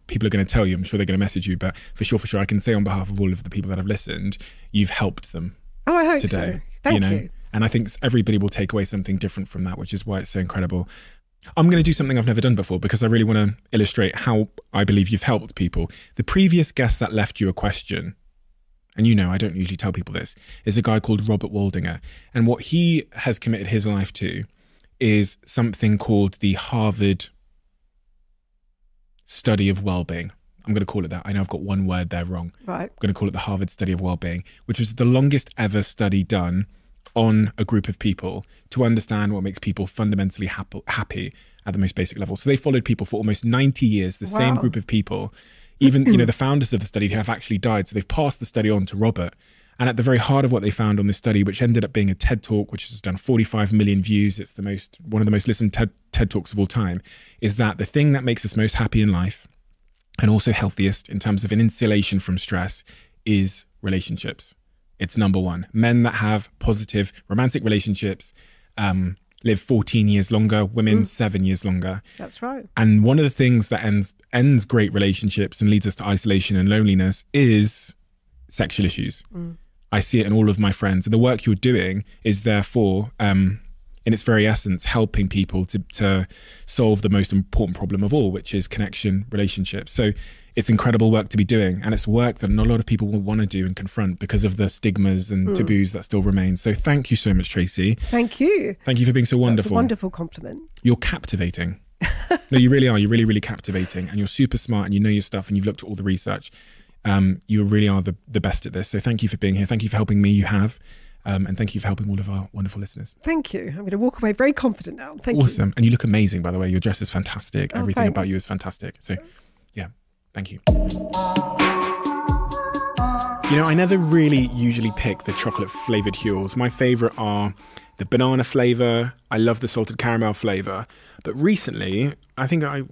people are going to tell you, I'm sure they're going to message you, but for sure, I can say on behalf of all of the people that have listened, you've helped them. Oh, I hope today, so. Thank you. And I think everybody will take away something different from that, which is why it's so incredible. I'm going to do something I've never done before because I really want to illustrate how I believe you've helped people. The previous guest that left you a question, and I don't usually tell people this, is a guy called Robert Waldinger. And what he has committed his life to is something called the Harvard Study of Wellbeing. I'm going to call it that. I know I've got one word there wrong. Right. I'm going to call it the Harvard Study of Wellbeing, which was the longest ever study done on a group of people to understand what makes people fundamentally happy at the most basic level. So they followed people for almost 90 years, the same group of people. Even, the founders of the study have actually died. So they've passed the study on to Robert. And at the very heart of what they found on this study, which ended up being a TED Talk, which has done 45 million views, it's one of the most listened TED Talks of all time, is that the thing that makes us most happy in life and also healthiest in terms of an insulation from stress is relationships. It's number one. Men that have positive romantic relationships live 14 years longer, women 7 years longer. That's right. And one of the things that ends great relationships and leads us to isolation and loneliness is sexual issues. I see it in all of my friends. And the work you're doing is therefore, in its very essence, helping people to solve the most important problem of all, which is connection, relationships. So it's incredible work to be doing. And it's work that not a lot of people will want to do and confront because of the stigmas and taboos that still remain. So thank you so much, Tracey. Thank you. Thank you for being so wonderful. That's a wonderful compliment. You're captivating. No, you really are. You're really, really captivating. And you're super smart and you know your stuff and you've looked at all the research. You really are the best at this. So thank you for being here. Thank you for helping me. You have. And thank you for helping all of our wonderful listeners. Thank you. I'm going to walk away very confident now. Thank you. Awesome. And you look amazing, by the way. Your dress is fantastic. Oh, Everything thanks. about you is fantastic. So yeah, thank you. I never really usually pick the chocolate flavored Huels. My favorite are the banana flavor. I love the salted caramel flavor. But recently, I think I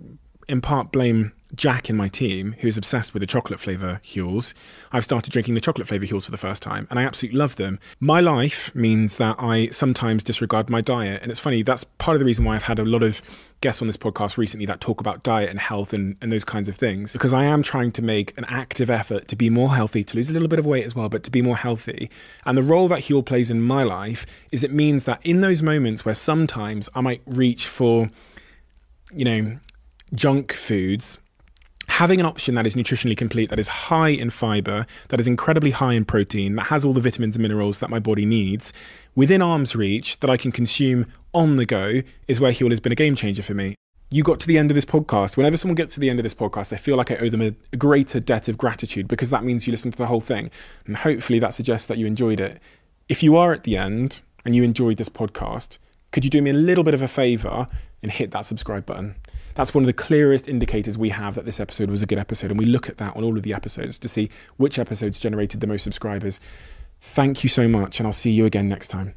in part blame Jack in my team, who's obsessed with the chocolate flavour Huels. I've started drinking the chocolate flavour Huels for the first time, and I absolutely love them. My life means that I sometimes disregard my diet, and it's funny, that's part of the reason why I've had a lot of guests on this podcast recently that talk about diet and health and those kinds of things, because I am trying to make an active effort to be more healthy, to lose a little bit of weight as well, but to be more healthy. And the role that Huel plays in my life is it means that in those moments where sometimes I might reach for, junk foods, having an option that is nutritionally complete, that is high in fiber, that is incredibly high in protein, that has all the vitamins and minerals that my body needs, within arm's reach, that I can consume on the go, is where Huel has been a game changer for me. You got to the end of this podcast. Whenever someone gets to the end of this podcast, I feel like I owe them a greater debt of gratitude, because that means you listened to the whole thing. And hopefully that suggests that you enjoyed it. If you are at the end and you enjoyed this podcast, could you do me a little bit of a favor and hit that subscribe button? That's one of the clearest indicators we have that this episode was a good episode. And we look at that on all of the episodes to see which episodes generated the most subscribers. Thank you so much. And I'll see you again next time.